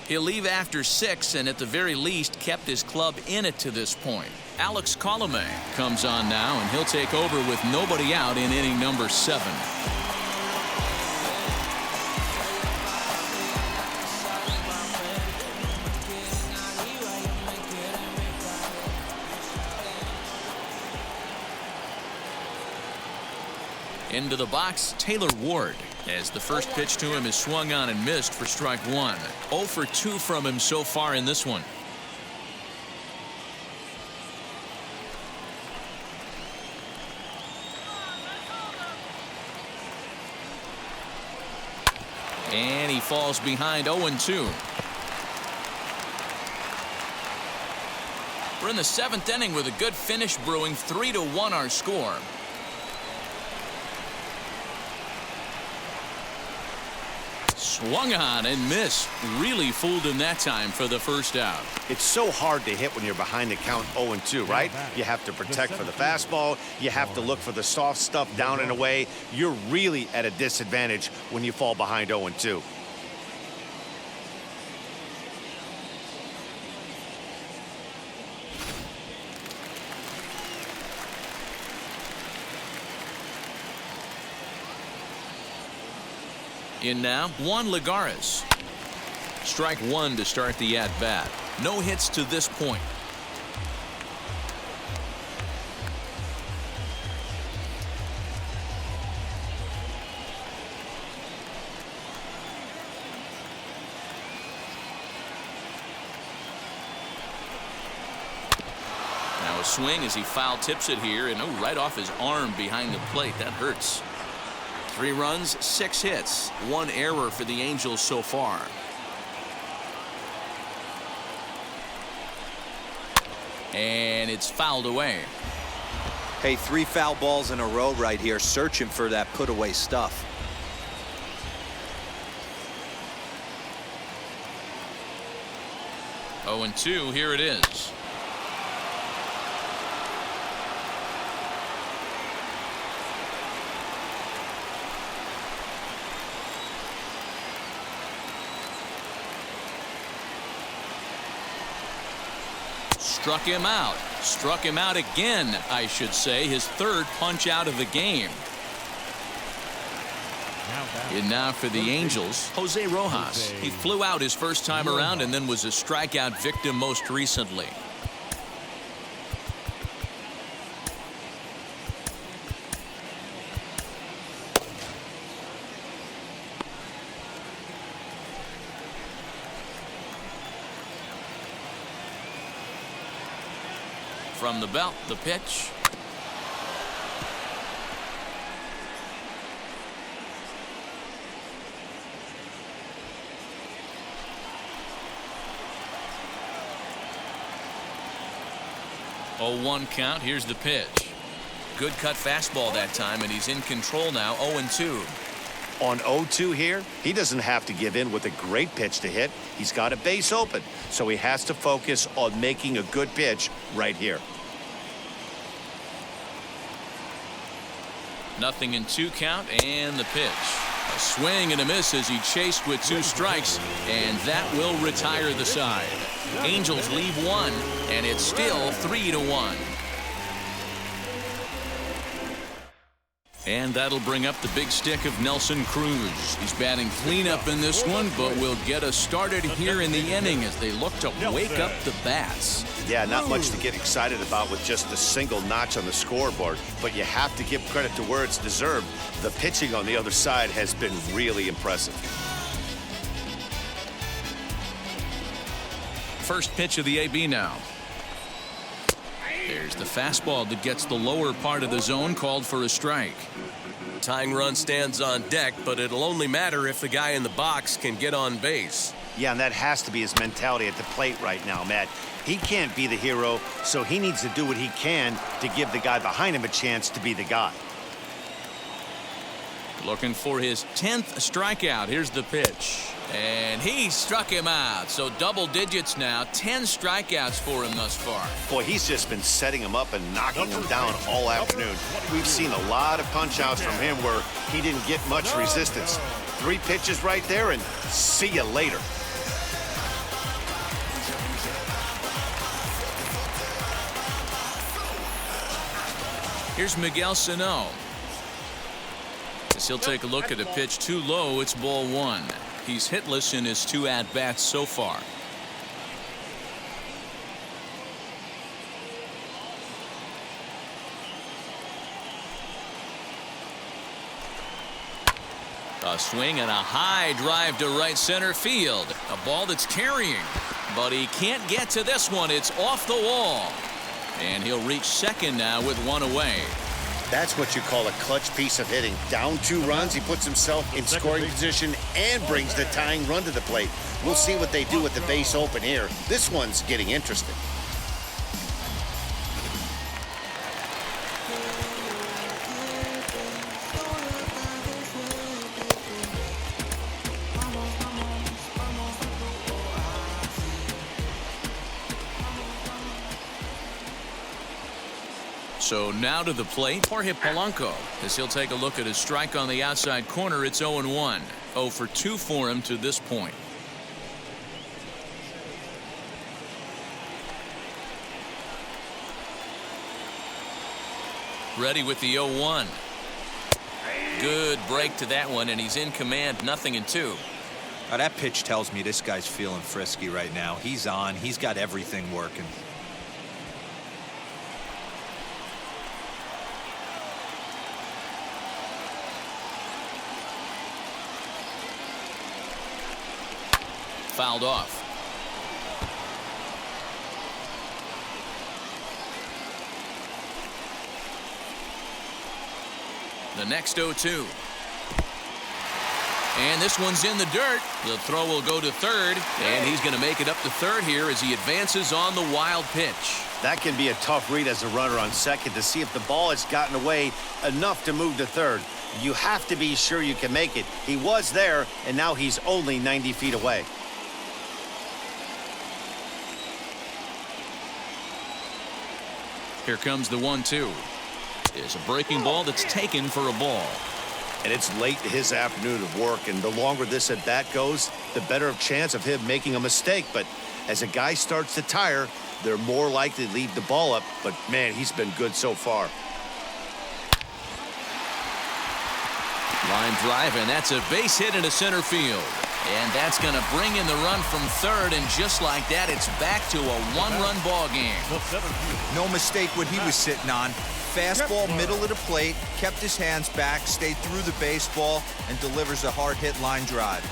He'll leave after 6 and at the very least kept his club in it to this point. Alex Colomé comes on now, and he'll take over with nobody out in inning number 7. Into the box, Taylor Ward, as the first pitch to him is swung on and missed for strike 1. 0 for 2 from him so far in this one. And he falls behind 0-2. We're in the 7th inning with a good finish brewing. 3-1 our score. Swung on and missed. Really fooled him that time for the first out. It's so hard to hit when you're behind the count 0-2, right? You have to protect for the fastball. You have to look for the soft stuff down and away. You're really at a disadvantage when you fall behind 0-2. In now, Juan Lagares. Strike 1 to start the at-bat. No hits to this point. Now a swing as he foul tips it here, and right off his arm behind the plate. That hurts. 3 runs, 6 hits, 1 error for the Angels so far. And it's fouled away. Hey, 3 foul balls in a row right here, searching for that put away stuff. Oh, and 2, here it is. Struck him out. Struck him out again, I should say. His 3rd punch out of the game. And now for the Angels, Jose Rojas. He flew out his first time around and then was a strikeout victim most recently. From the belt, the pitch. Oh, 1 count. Here's the pitch. Good cut fastball that time, and he's in control now. 0-2. On 0-2 here, he doesn't have to give in with a great pitch to hit. He's got a base open, so he has to focus on making a good pitch right here. Nothing in 2 count, and the pitch. A swing and a miss as he chased with 2 strikes, and that will retire the side. Angels leave one, and it's still 3-1. And that'll bring up the big stick of Nelson Cruz. He's batting cleanup in this one, but will get us started here in the inning as they look to wake up the bats. Yeah, not much to get excited about with just a single notch on the scoreboard, but you have to give credit to where it's deserved. The pitching on the other side has been really impressive. First pitch of the AB now. There's the fastball that gets the lower part of the zone, called for a strike. Tying run stands on deck, but it'll only matter if the guy in the box can get on base. Yeah, and that has to be his mentality at the plate right now, Matt. He can't be the hero, so he needs to do what he can to give the guy behind him a chance to be the guy. Looking for his 10th strikeout. Here's the pitch. And he struck him out. So double digits now. 10 strikeouts for him thus far. Boy, he's just been setting him up and knocking him down all afternoon. We've seen a lot of punch-outs from him where he didn't get much resistance. 3 pitches right there, and see you later. Here's Miguel Sano. As he'll take a look at a pitch too low, it's ball 1. He's hitless in his 2 at-bats so far. A swing and a high drive to right center field. A ball that's carrying, but he can't get to this one. It's off the wall. And he'll reach second now with 1 away. That's what you call a clutch piece of hitting. Down 2 runs, he puts himself in scoring position and brings the tying run to the plate. We'll see what they do with the base open here. This one's getting interesting. So now to the plate, Jorge Polanco, as he'll take a look at his strike on the outside corner. It's 0-1. 0 for 2 for him to this point. Ready with the 0-1. Good break to that one, and he's in command. 0-2. Now that pitch tells me this guy's feeling frisky right now. He's on. He's got everything working. Fouled off. The next 0-2. And this one's in the dirt. The throw will go to third, and he's going to make it up to third here as he advances on the wild pitch. That can be a tough read as a runner on second to see if the ball has gotten away enough to move to third. You have to be sure you can make it. He was there, and now he's only 90 feet away. Here comes the 1-2. It's a breaking ball that's taken for a ball. And it's late in his afternoon of work, and the longer this at bat goes, the better of chance of him making a mistake. But as a guy starts to tire, they're more likely to leave the ball up. But man, he's been good so far. Line drive, and that's a base hit into center field. And that's going to bring in the run from third, and just like that, it's back to a 1-run ball game. No mistake what he was sitting on. Fastball middle of the plate, kept his hands back, stayed through the baseball, and delivers a hard hit line drive.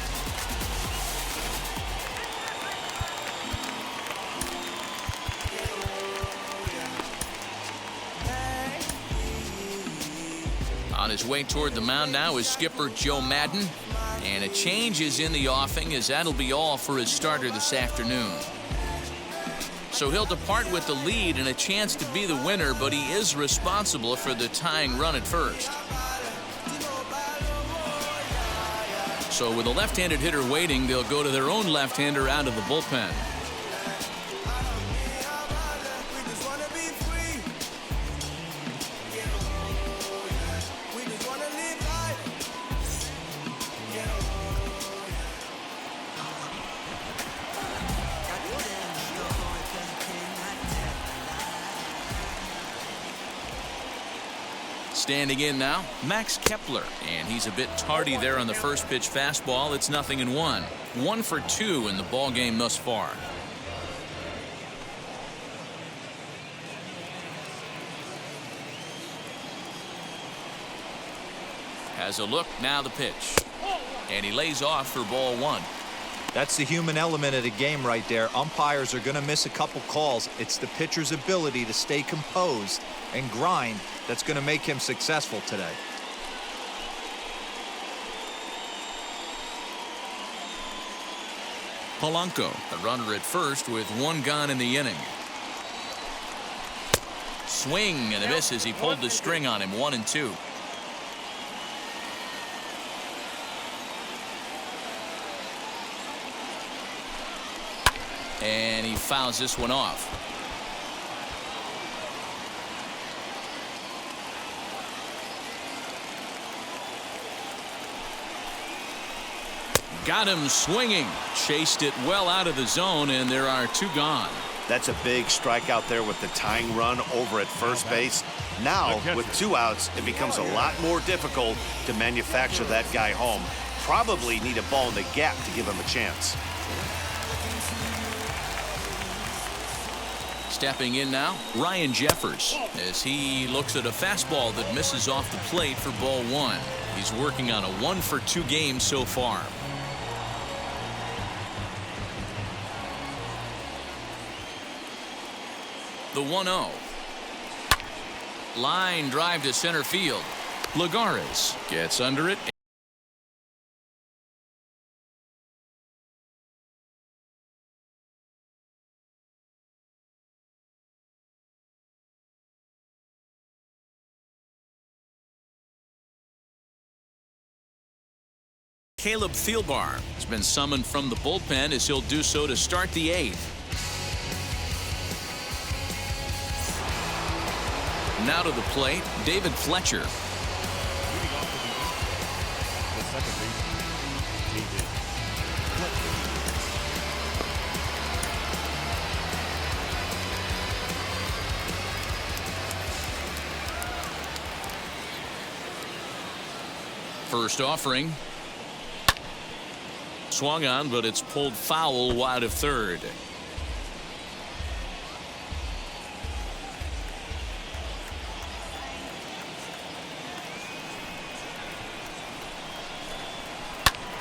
On his way toward the mound now is skipper Joe Madden. And a change is in the offing, as that'll be all for his starter this afternoon. So he'll depart with the lead and a chance to be the winner, but he is responsible for the tying run at first. So with a left-handed hitter waiting, they'll go to their own left-hander out of the bullpen. Standing in now, Max Kepler, and he's a bit tardy there on the first pitch fastball. It's 0-1. 1 for 2 in the ball game thus far. Has a look, now the pitch. And he lays off for ball 1. That's the human element of the game right there. Umpires are going to miss a couple calls. It's the pitcher's ability to stay composed and grind that's going to make him successful today. Polanco, the runner at first with 1 gone in the inning. Swing and a miss as he pulled the string on him. 1-2. And he fouls this one off. Got him swinging. Chased it well out of the zone, and there are 2 gone. That's a big strikeout there with the tying run over at first base. Now, with 2 outs, it becomes a lot more difficult to manufacture that guy home. Probably need a ball in the gap to give him a chance. Stepping in now, Ryan Jeffers, as he looks at a fastball that misses off the plate for ball 1. He's working on a 1 for 2 game so far. The 1-0. Line drive to center field. Lagares gets under it. Caleb Thielbar has been summoned from the bullpen as he'll do so to start the 8th. Now to the plate, David Fletcher. First offering. Swung on, but it's pulled foul wide of third.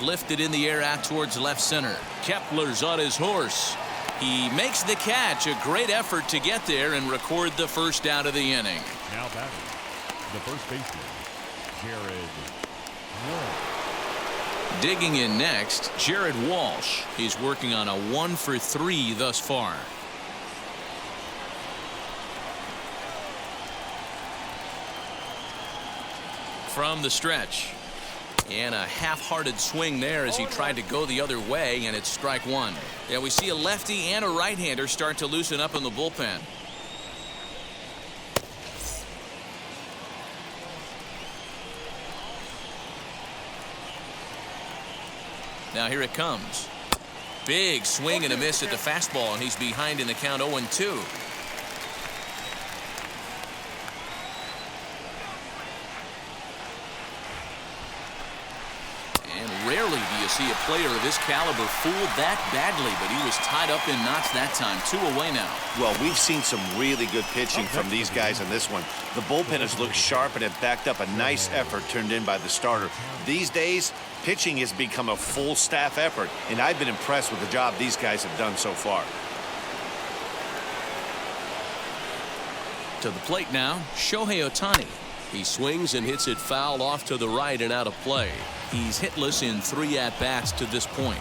Lifted in the air out towards left center. Kepler's on his horse. He makes the catch. A great effort to get there and record the first out of the inning. Now batting, the first baseman, Jared Walsh. Digging in next, Jared Walsh. He's working on a 1 for 3 thus far. From the stretch. And a half-hearted swing there as he tried to go the other way, and it's strike 1. Yeah, we see a lefty and a right-hander start to loosen up in the bullpen. Now here it comes. Big swing and a miss at the fastball, and he's behind in the count 0-2. Rarely do you see a player of this caliber fooled that badly, but he was tied up in knots that time. 2 away now. Well, we've seen some really good pitching from these guys in this one. The bullpen has looked sharp and it backed up a nice effort turned in by the starter. These days, pitching has become a full staff effort, and I've been impressed with the job these guys have done so far. To the plate now, Shohei Ohtani. He swings and hits it foul off to the right and out of play. He's hitless in 3 at-bats to this point.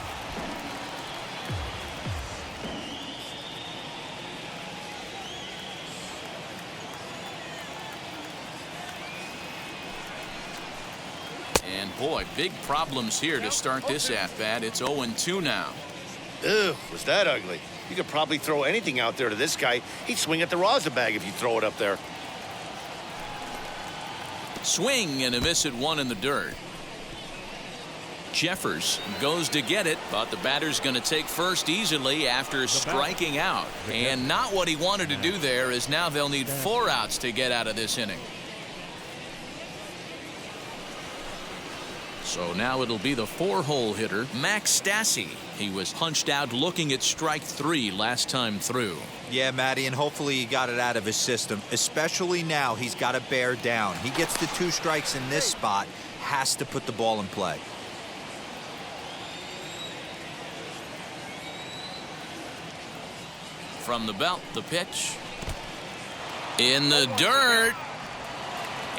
And boy, big problems here to start this at-bat. It's 0-2 now. Ew, was that ugly? You could probably throw anything out there to this guy. He'd swing at the rosin bag if you throw it up there. Swing and a miss at 1 in the dirt. Jeffers goes to get it, but the batter's going to take first easily after striking out. And not what he wanted to do there, as now they'll need 4 outs to get out of this inning. So now it'll be the 4-hole hitter, Max Stassi. He was punched out looking at strike 3 last time through. Yeah, Matty, and hopefully he got it out of his system, especially now he's got to bear down. He gets the 2 strikes in this spot, has to put the ball in play. From the belt, the pitch. In the dirt.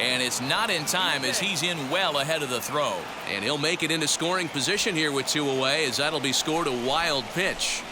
And it's not in time as he's in well ahead of the throw. And he'll make it into scoring position here with 2 away, as that'll be scored a wild pitch.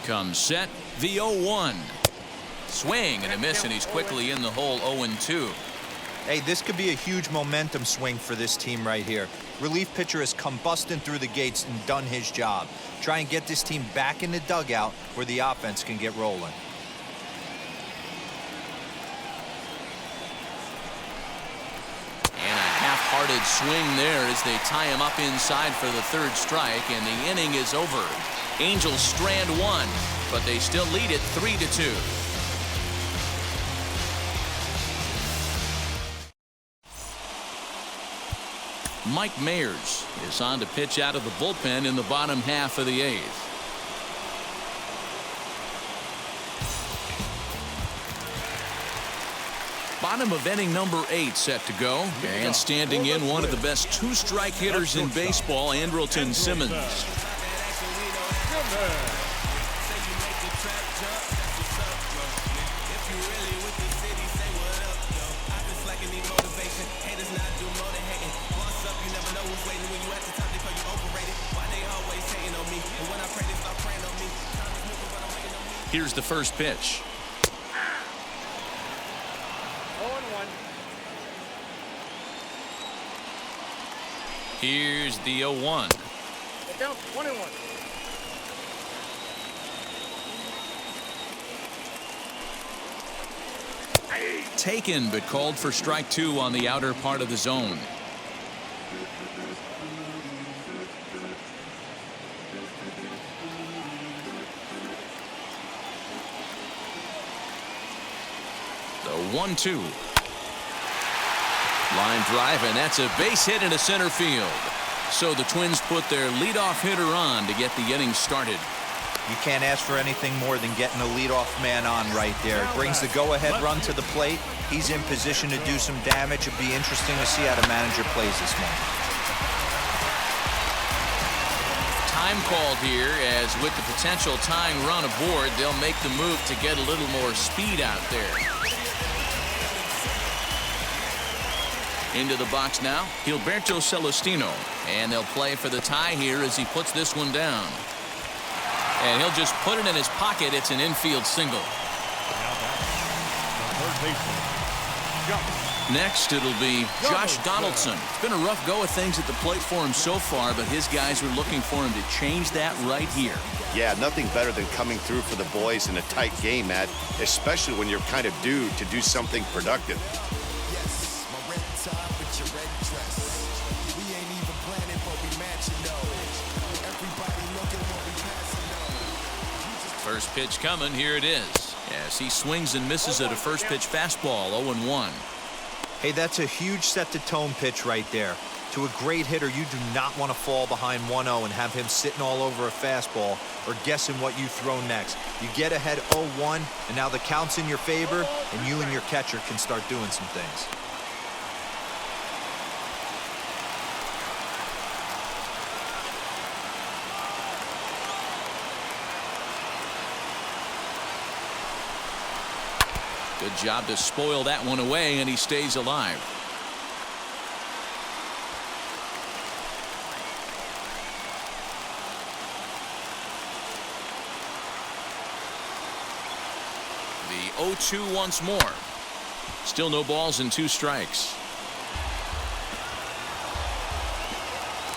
Comes set, the 0-1. Swing and a miss, and he's quickly in the hole. 0-2. Hey, this could be a huge momentum swing for this team right here. Relief pitcher has come busting through the gates and done his job. Try and get this team back in the dugout where the offense can get rolling. And a half-hearted swing there as they tie him up inside for the 3rd strike, and the inning is over. Angels strand 1, but they still lead it 3-2. Mike Mayers is on to pitch out of the bullpen in the bottom half of the 8th. Bottom of inning number 8 set to go, and standing in one of the best 2-strike hitters in baseball, Andrelton Simmons. Here's the first pitch. 0-1. Here's the 0-1. Get down 1-1. Taken, but called for strike 2 on the outer part of the zone. The 1-2. Line drive, and that's a base hit into center field. So the Twins put their leadoff hitter on to get the inning started. You can't ask for anything more than getting a leadoff man on right there. It brings the go-ahead run to the plate. He's in position to do some damage. It'd be interesting to see how the manager plays this one. Time called here, as with the potential tying run aboard, they'll make the move to get a little more speed out there. Into the box now, Gilberto Celestino, and they'll play for the tie here as he puts this one down. And he'll just put it in his pocket. It's an infield single. Next, it'll be Josh Donaldson. It's been a rough go of things at the plate for him so far, but his guys are looking for him to change that right here. Yeah, nothing better than coming through for the boys in a tight game, Matt, especially when you're kind of due to do something productive. First pitch coming. Here it is. As he swings and misses at a first pitch fastball. 0-1. Hey, that's a huge set-the-tone pitch right there. To a great hitter, you do not want to fall behind 1-0 and have him sitting all over a fastball or guessing what you throw next. You get ahead 0-1, and now the count's in your favor, and you and your catcher can start doing some things. Good job to spoil that one away, and he stays alive. The 0-2 once more. Still no balls and 2 strikes.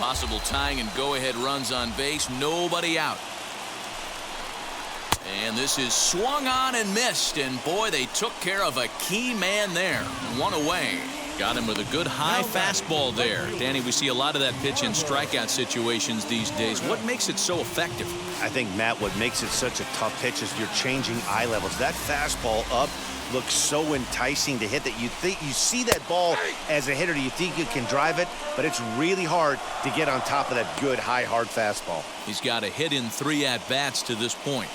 Possible tying and go-ahead runs on base. Nobody out. And this is swung on and missed. And boy, they took care of a key man there. One away. Got him with a good high fastball there. Danny, we see a lot of that pitch in strikeout situations these days. What makes it so effective? I think, Matt, what makes it such a tough pitch is you're changing eye levels. That fastball up looks so enticing to hit that you see that ball as a hitter, you think you can drive it, but it's really hard to get on top of that good, high, hard fastball. He's got a hit in 3 at-bats to this point.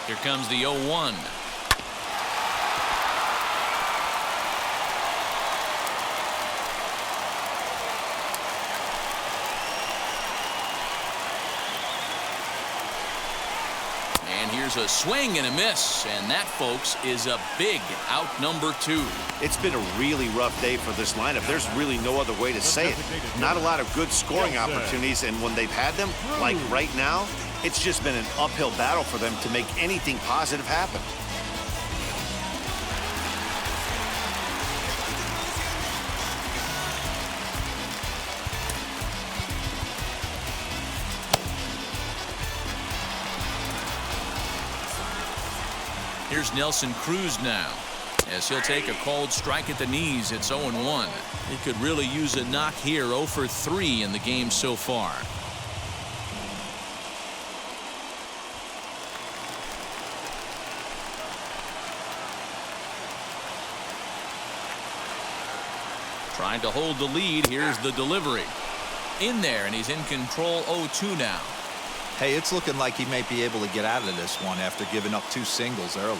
Here comes the 0-1. And here's a swing and a miss. And that, folks, is a big out number 2. It's been a really rough day for this lineup. There's really no other way to say it. Not a lot of good scoring opportunities, and when they've had them, like right now, it's just been an uphill battle for them to make anything positive happen. Here's Nelson Cruz now, as he'll take a called strike at the knees. It's 0-1. He could really use a knock here. 0 for 3 in the game so far. Trying to hold the lead. Here's the delivery. In there, and he's in control. 0-2 now. Hey, it's looking like he may be able to get out of this one after giving up 2 singles early.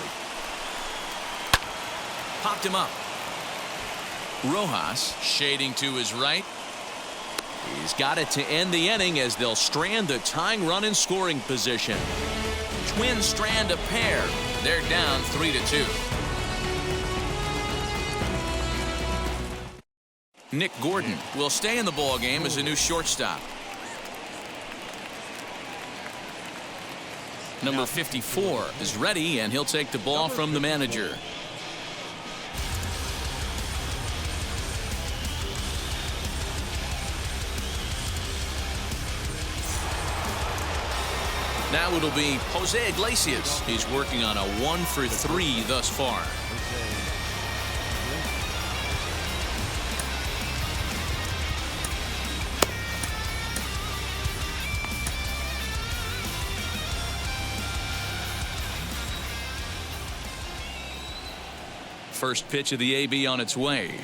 Popped him up. Rojas shading to his right. He's got it to end the inning as they'll strand the tying run in scoring position. Twins strand a pair. They're down 3-2. Nick Gordon will stay in the ball game as a new shortstop. Number 54 is ready, and he'll take the ball from the manager. Now it'll be Jose Iglesias. He's working on a 1 for 3 thus far. First pitch of the AB on its way.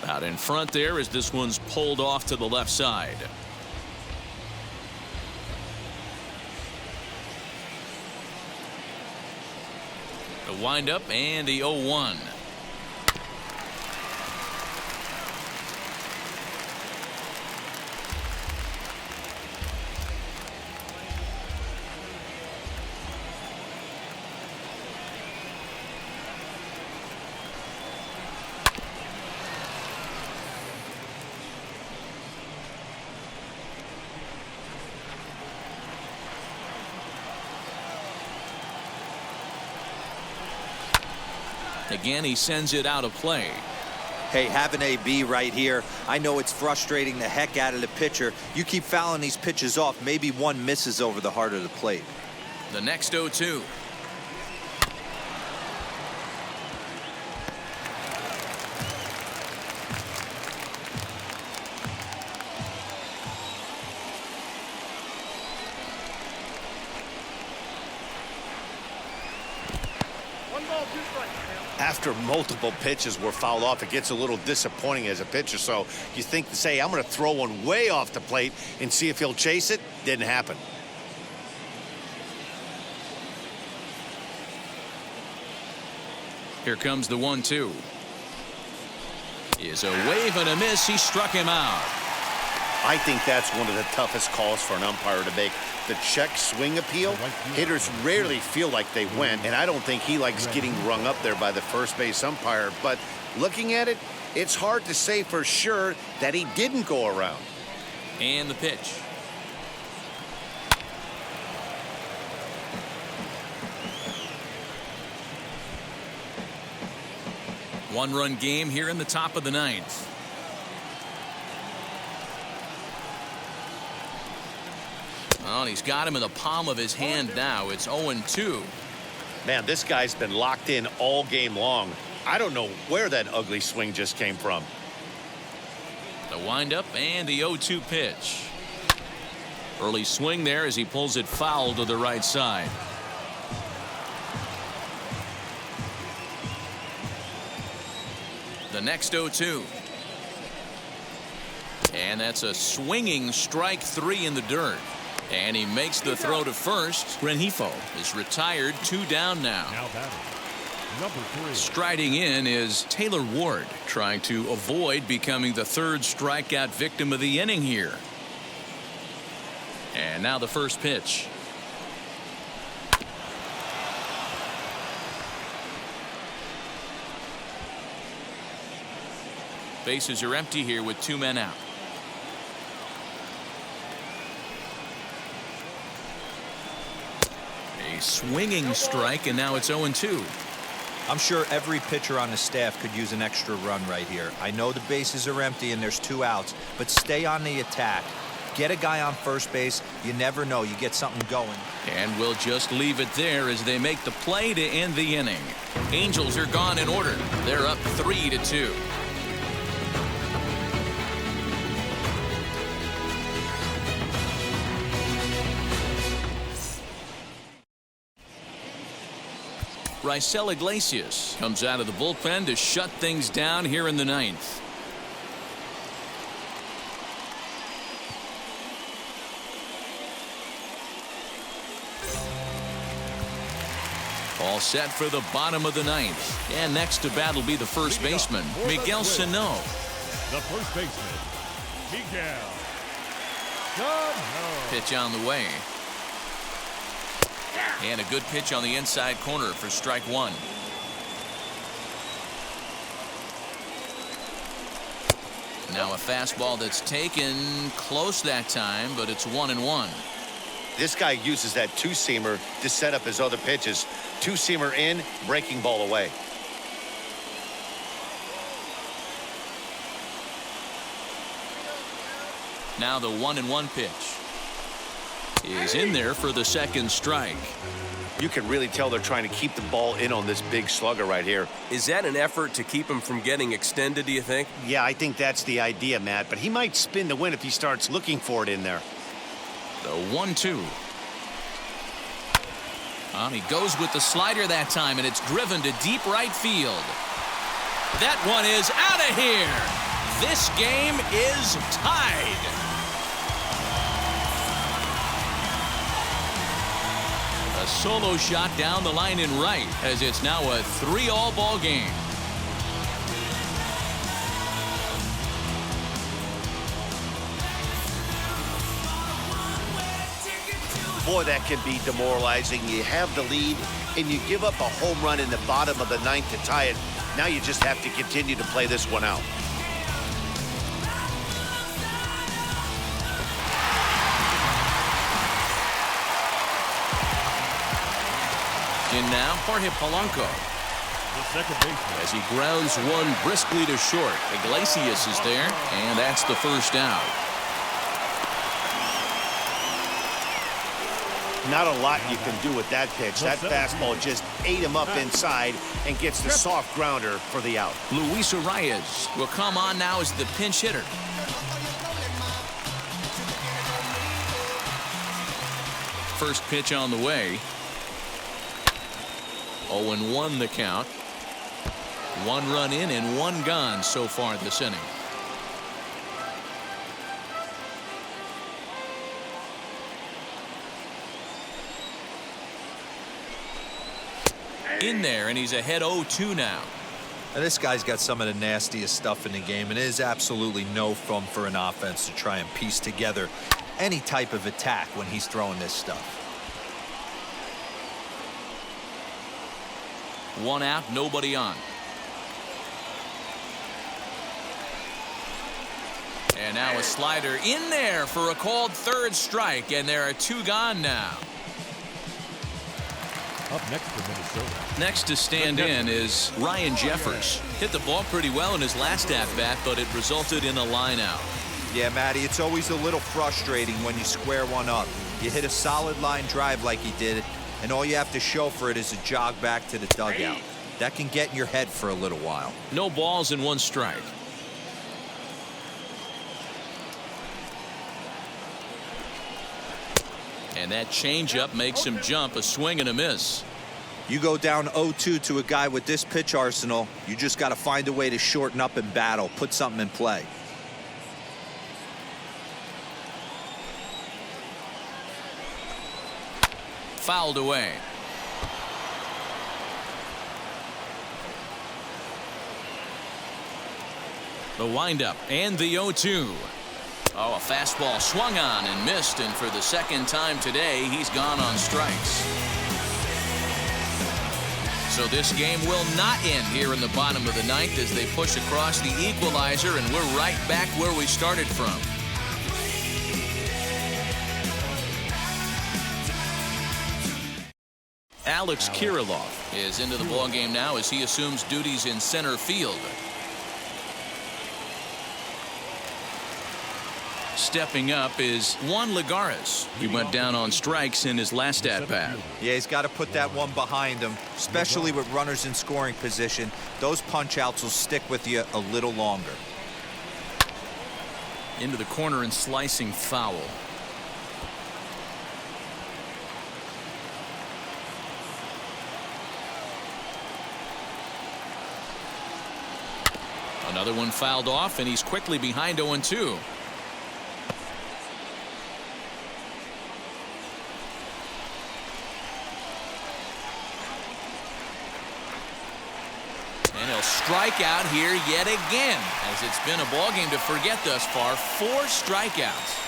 Out in front there as this one's pulled off to the left side. The windup and the 0-1. Again, he sends it out of play. Hey, have an AB right here. I know it's frustrating the heck out of the pitcher. You keep fouling these pitches off, maybe one misses over the heart of the plate. The next 0-2. After multiple pitches were fouled off, it gets a little disappointing as a pitcher. So you think to say, I'm going to throw one way off the plate and see if he'll chase it. Didn't happen. Here comes the 1-2. Is a wave and a miss. He struck him out. I think that's one of the toughest calls for an umpire to make. The check swing appeal. Hitters rarely feel like they went, and I don't think he likes getting rung up there by the first base umpire. But looking at it, it's hard to say for sure that he didn't go around. And the pitch. One-run game here in the top of the ninth. Well, he's got him in the palm of his hand now. It's 0-2. Man, this guy's been locked in all game long. I don't know where that ugly swing just came from. The windup and the 0-2 pitch. Early swing there as he pulls it foul to the right side. The next 0-2. And that's a swinging strike 3 in the dirt. And he makes the throw to first. Rengifo is retired, 2 down now. Now batting, number 3. Striding in is Taylor Ward, trying to avoid becoming the 3rd strikeout victim of the inning here. And now the first pitch. Bases are empty here with 2 men out. A swinging strike, and now it's 0-2. I'm sure every pitcher on the staff could use an extra run right here. I know the bases are empty and there's 2 outs, but stay on the attack. Get a guy on first base. You never know. You get something going. And we'll just leave it there as they make the play to end the inning. Angels are gone in order. They're up 3-2. Raisel Iglesias comes out of the bullpen to shut things down here in the ninth. All set for the bottom of the ninth. And next to bat will be the first baseman, Miguel Sano. The first baseman, Miguel Sano. Pitch on the way. And a good pitch on the inside corner for strike 1. Now a fastball that's taken close that time, but it's 1-1. This guy uses that 2-seamer to set up his other pitches. 2-seamer in, breaking ball away. Now the 1-1 pitch is in there for the second strike. You can really tell they're trying to keep the ball in on this big slugger right here. Is that an effort to keep him from getting extended, do you think? Yeah, I think that's the idea, Matt, but he might spin the win if he starts looking for it in there. The 1-2. He goes with the slider that time, and it's driven to deep right field. That one is out of here. This game is tied. A solo shot down the line in right, as it's now a 3-all ball game. Boy, that can be demoralizing. You have the lead, and you give up a home run in the bottom of the ninth to tie it. Now you just have to continue to play this one out. In now, Jorge Polanco. The second baseman. As he grounds one briskly to short. Iglesias is there, and that's the first out. Not a lot you can do with that pitch. That fastball just ate him up inside and gets the soft grounder for the out. Luis Arias will come on now as the pinch hitter. First pitch on the way. 0-1 the count. 1 run in and 1 gone so far this inning. In there, and he's ahead 0-2 now. Now, this guy's got some of the nastiest stuff in the game, and it is absolutely no fun for an offense to try and piece together any type of attack when he's throwing this stuff. 1 out, nobody on. And now a slider in there for a called 3rd strike, and there are 2 gone now. Up next for Minnesota. Next to stand in is Ryan Jeffers. Hit the ball pretty well in his last at-bat, but it resulted in a line out. Yeah, Matty, it's always a little frustrating when you square one up. You hit a solid line drive like he did, and all you have to show for it is a jog back to the dugout. That can get in your head for a little while. No balls and 1 strike. And that changeup makes him jump, a swing and a miss. You go down 0-2 to a guy with this pitch arsenal, you just got to find a way to shorten up and battle, put something in play. Fouled away. The windup and the 0-2. Oh, a fastball swung on and missed, and for the second time today, he's gone on strikes. So this game will not end here in the bottom of the 9th as they push across the equalizer, and we're right back where we started from. Alex Kirilloff is into the ballgame now as he assumes duties in center field. Stepping up is Juan Lagares. He went down on strikes in his last at-bat. Yeah, he's got to put that one behind him, especially with runners in scoring position. Those punch-outs will stick with you a little longer. Into the corner and slicing foul. Another one fouled off, and he's quickly behind 0-2. And he'll strike out here yet again, as it's been a ballgame to forget thus far. 4 strikeouts.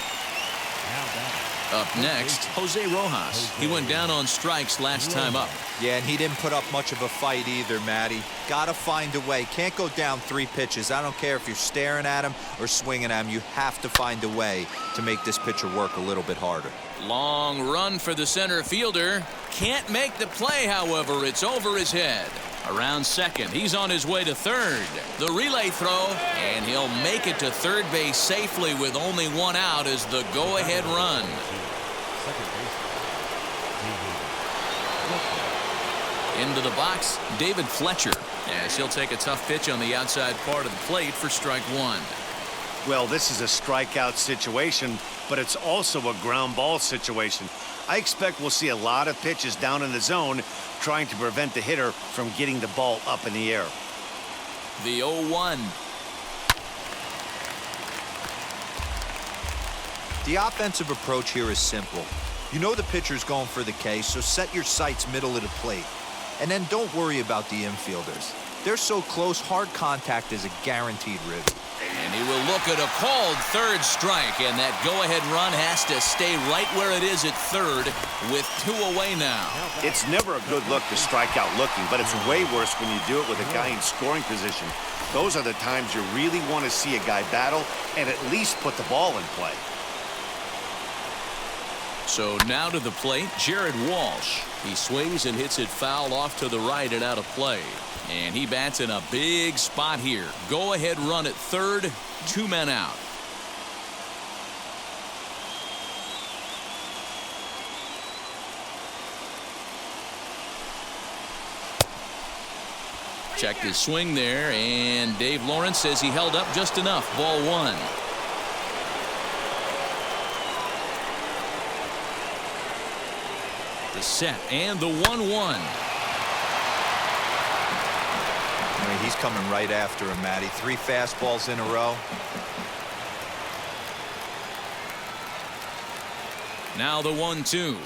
Up next, Jose Rojas. He went down on strikes last time up. Yeah, and he didn't put up much of a fight either, Matty. Got to find a way. Can't go down 3 pitches. I don't care if you're staring at him or swinging at him. You have to find a way to make this pitcher work a little bit harder. Long run for the center fielder. Can't make the play, however. It's over his head. Around second, he's on his way to third. The relay throw, and he'll make it to third base safely with only 1 out as the go-ahead run. Into the box, David Fletcher, as he'll take a tough pitch on the outside part of the plate for strike 1. Well, this is a strikeout situation, but it's also a ground ball situation. I expect we'll see a lot of pitches down in the zone trying to prevent the hitter from getting the ball up in the air. The 0-1. The offensive approach here is simple. You know the pitcher's going for the K, so set your sights middle of the plate. And then don't worry about the infielders. They're so close, hard contact is a guaranteed ribby. And he will look at a called third strike, and that go-ahead run has to stay right where it is at third with 2 away now. It's never a good look to strike out looking, but it's way worse when you do it with a guy in scoring position. Those are the times you really want to see a guy battle and at least put the ball in play. So now to the plate, Jared Walsh. He swings and hits it foul off to the right and out of play. And he bats in a big spot here. Go-ahead run at third, 2 men out. Checked his swing there, and Dave Lawrence says he held up just enough. Ball 1. The set and the 1-1. He's coming right after him, Matty. 3 fastballs in a row. Now the 1-2.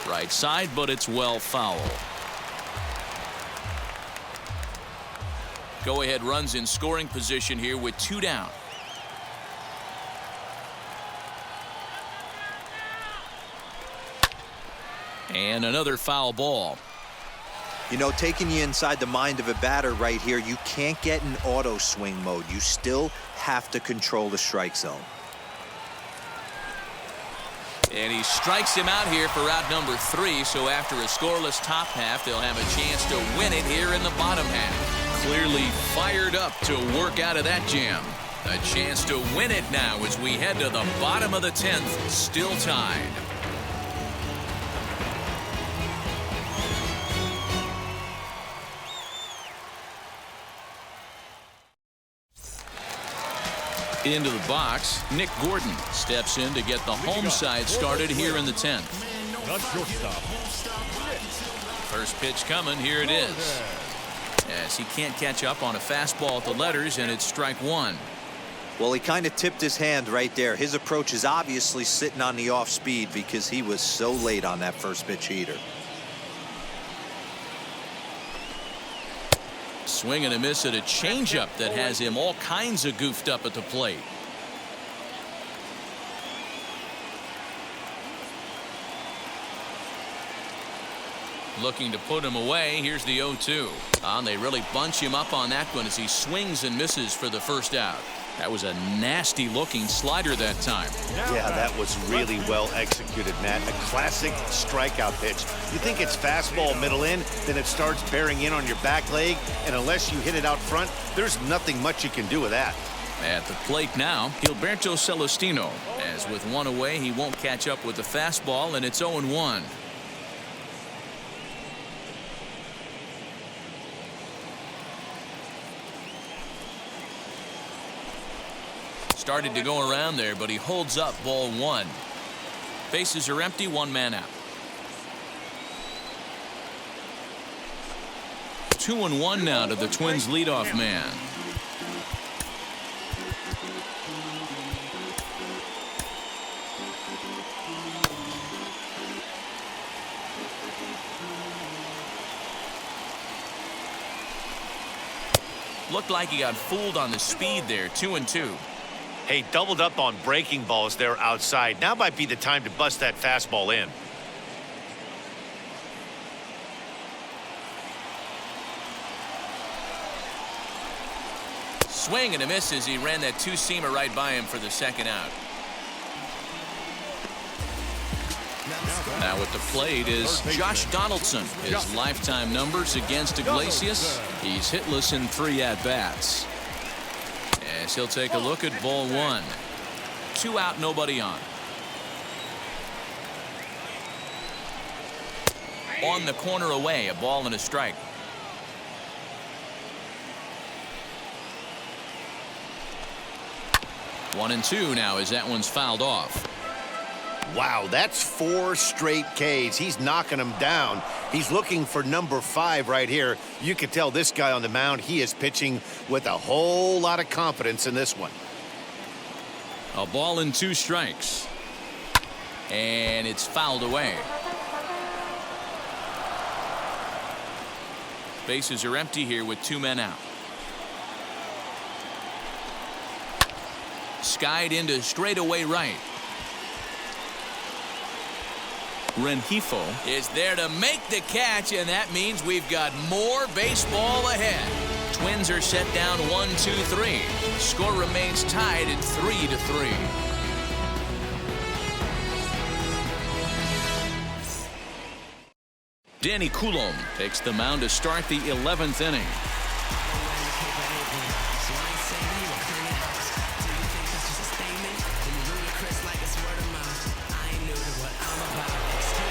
Right side, but it's well foul. Go-ahead runs in scoring position here with 2 down. And another foul ball. You know, taking you inside the mind of a batter right here, you can't get in auto swing mode. You still have to control the strike zone. And he strikes him out here for out number 3. So after a scoreless top half, they'll have a chance to win it here in the bottom half. Clearly fired up to work out of that jam. A chance to win it now as we head to the bottom of the 10th, still tied. Into the box, Nick Gordon steps in to get the home side started here in the 10th. First pitch coming, here it is. As he can't catch up on a fastball at the letters, and it's strike 1. Well, he kind of tipped his hand right there. His approach is obviously sitting on the off speed because he was so late on that first pitch heater. Swing and a miss at a changeup that has him all kinds of goofed up at the plate. Looking to put him away. Here's the 0-2. And they really bunch him up on that one as he swings and misses for the first out. That was a nasty looking slider that time. Yeah, that was really well executed, Matt. A classic strikeout pitch. You think it's fastball middle in, then it starts bearing in on your back leg, and unless you hit it out front, there's nothing much you can do with that. At the plate now, Gilberto Celestino. As with one away, he won't catch up with the fastball, and it's 0-1. Started to go around there, but he holds up ball 1. Bases are empty, 1 man out. 2-1 now to the Twins leadoff man. Looked like he got fooled on the speed there. 2-2. Hey, doubled up on breaking balls there outside. Now might be the time to bust that fastball in. Swing and a miss as he ran that two-seamer right by him for the second out. Now at the plate is Josh Donaldson. His lifetime numbers against Iglesias. He's hitless in 3 at-bats. As he'll take a look at ball 1. 2 out, nobody on. On the corner away, a ball and a strike. One and 2 now as that one's fouled off. Wow, that's 4 straight Ks. He's knocking them down. He's looking for number 5 right here. You can tell this guy on the mound, he is pitching with a whole lot of confidence in this one. A ball and 2 strikes. And it's fouled away. Bases are empty here with 2 men out. Skied into straightaway right. Rengifo is there to make the catch, and that means we've got more baseball ahead. Twins are set down 1-2-3. Score remains tied at 3-3. Danny Coulomb takes the mound to start the 11th inning.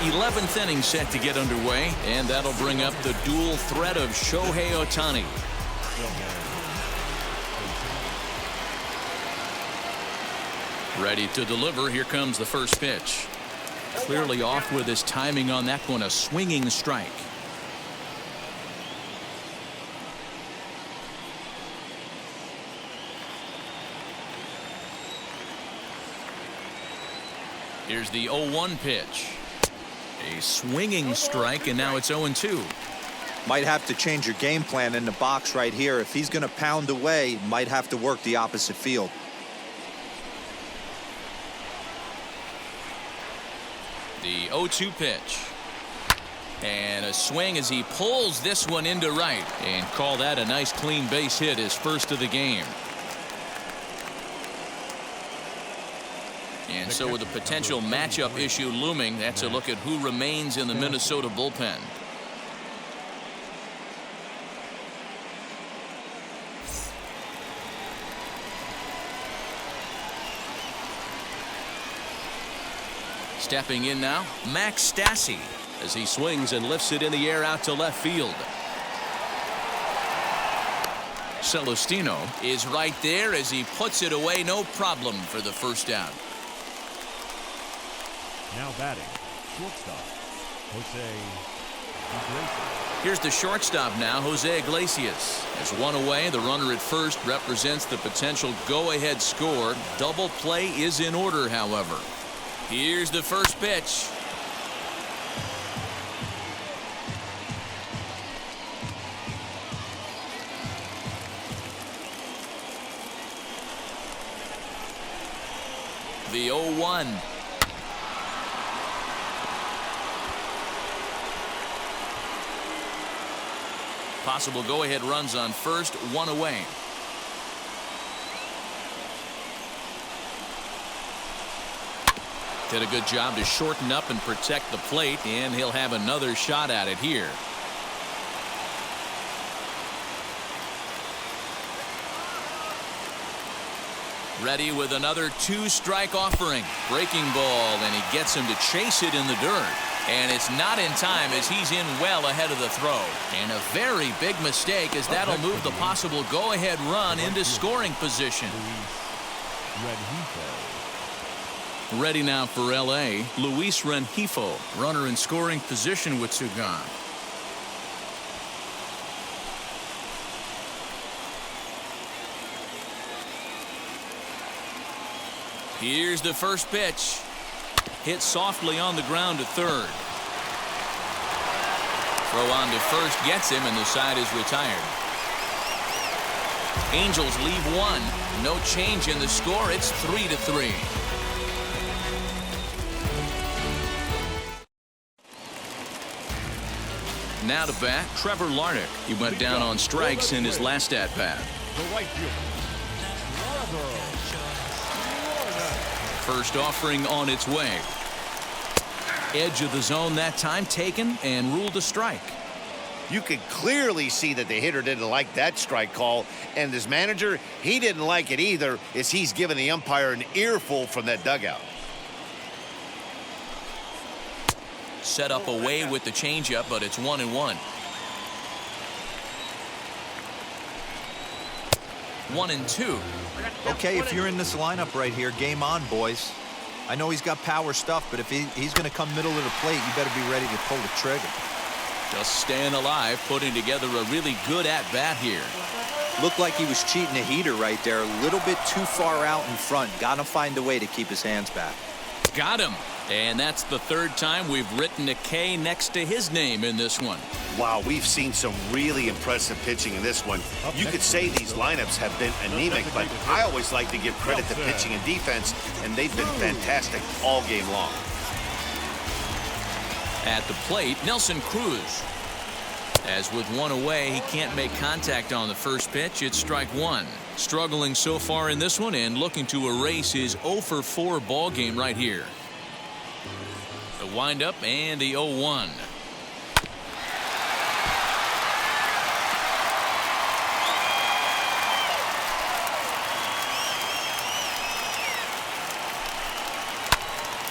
The 11th inning set to get underway, and that'll bring up the dual threat of Shohei Ohtani. Ready to deliver. Here comes the first pitch. Clearly off with his timing on that one. A swinging strike. Here's the 0-1 pitch. A swinging strike, and now it's 0-2. Might have to change your game plan in the box right here. If he's going to pound away, might have to work the opposite field. The 0-2 pitch. And a swing as he pulls this one into right. And call that a nice clean base hit, his first of the game. And so with a potential matchup issue looming, that's a look at who remains in the Minnesota bullpen. Stepping in now, Max Stassi, as he swings and lifts it in the air out to left field. Celestino is right there as he puts it away, no problem for the first out. Now batting, shortstop, Jose Iglesias. Here's the shortstop now, Jose Iglesias. As one away, the runner at first represents the potential go-ahead score. Double play is in order, however. Here's the first pitch. The 0-1. Possible go-ahead runs on first, one away. Did a good job to shorten up and protect the plate, and he'll have another shot at it here. Ready with another two-strike offering. Breaking ball, and he gets him to chase it in the dirt. And it's not in time as he's in well ahead of the throw. And a very big mistake as that'll move the possible go-ahead run into scoring position. Ready now for L.A., Luis Rengifo, runner in scoring position with two gone. Here's the first pitch. Hit softly on the ground to third. Throw on to first gets him, and the side is retired. Angels leave one. No change in the score. It's 3-3. Now to bat, Trevor Larnach. He went down on strikes in his last at-bat. The right fielder, Trevor. First offering on its way. Edge of the zone that time taken and ruled a strike. You could clearly see that the hitter didn't like that strike call, and his manager, he didn't like it either, as he's given the umpire an earful from that dugout. Set up away with the changeup, but it's 1-1. 1-2. Okay, if you're in this lineup right here, game on, boys. I know he's got power stuff, but if he's going to come middle of the plate, you better be ready to pull the trigger. Just staying alive, putting together a really good at-bat here. Looked like he was cheating a heater right there, a little bit too far out in front. Got to find a way to keep his hands back. Got him. And that's the third time we've written a K next to his name in this one. Wow, we've seen some really impressive pitching in this one. You could say these lineups have been anemic, but I always like to give credit to pitching and defense, and they've been fantastic all game long. At the plate, Nelson Cruz. As with one away, he can't make contact on the first pitch. It's strike one. Struggling so far in this one and looking to erase his 0-for-4 ball game right here. The windup and the 0-1.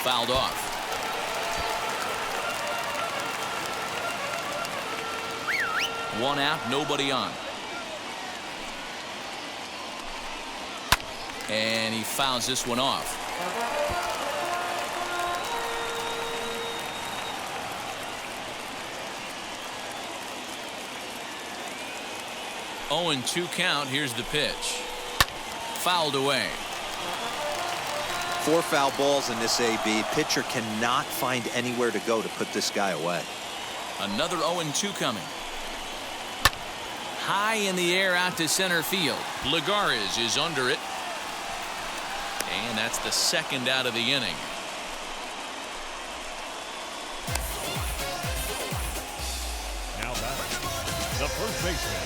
Fouled off. One out, nobody on. And he fouls this one off. Oh, and 2 count. Here's the pitch. Fouled away. 4 foul balls in this AB. Pitcher cannot find anywhere to go to put this guy away. Another 0-2 coming. High in the air out to center field. Lagares is under it. And that's the second out of the inning. Now back, the first baseman,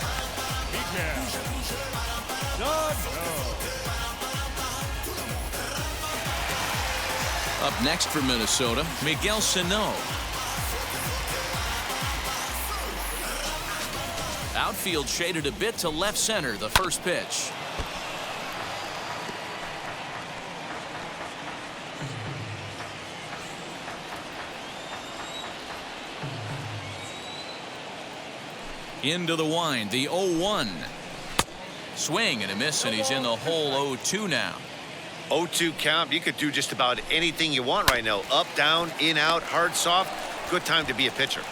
Miguel Sano. Up next for Minnesota, Miguel Sano. Outfield shaded a bit to left center. The first pitch. Into the wind, the 0-1. Swing and a miss, and he's in the hole 0-2 now. 0-2 count. You could do just about anything you want right now. Up, down, in, out, hard, soft. Good time to be a pitcher.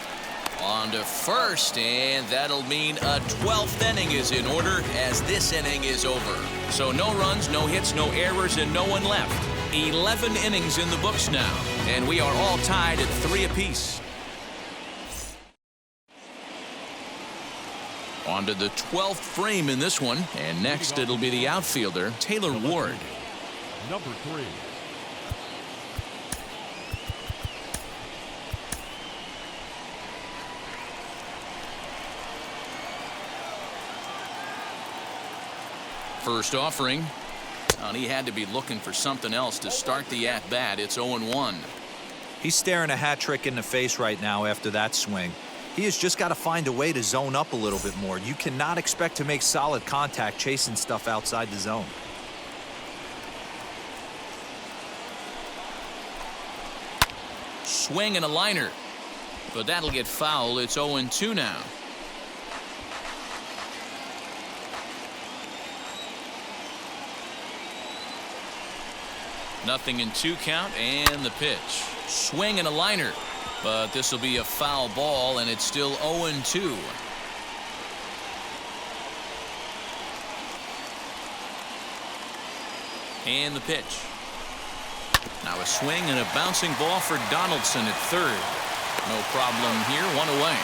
On to first, and that'll mean a 12th inning is in order as this inning is over. So no runs, no hits, no errors, and no one left. 11 innings in the books now, and we are all tied at 3 apiece. On to the 12th frame in this one, and next it'll be the outfielder, Taylor Ward. Number 3. First offering, and he had to be looking for something else to start the at-bat. It's 0-1. He's staring a hat trick in the face right now after that swing. He has just got to find a way to zone up a little bit more. You cannot expect to make solid contact chasing stuff outside the zone. Swing and a liner, but that'll get foul. It's 0-2 now. Nothing in 2 count, and the pitch. Swing and a liner, but this will be a foul ball, and it's still 0-2. And the pitch. Now a swing and a bouncing ball for Donaldson at third. No problem here, 1 away.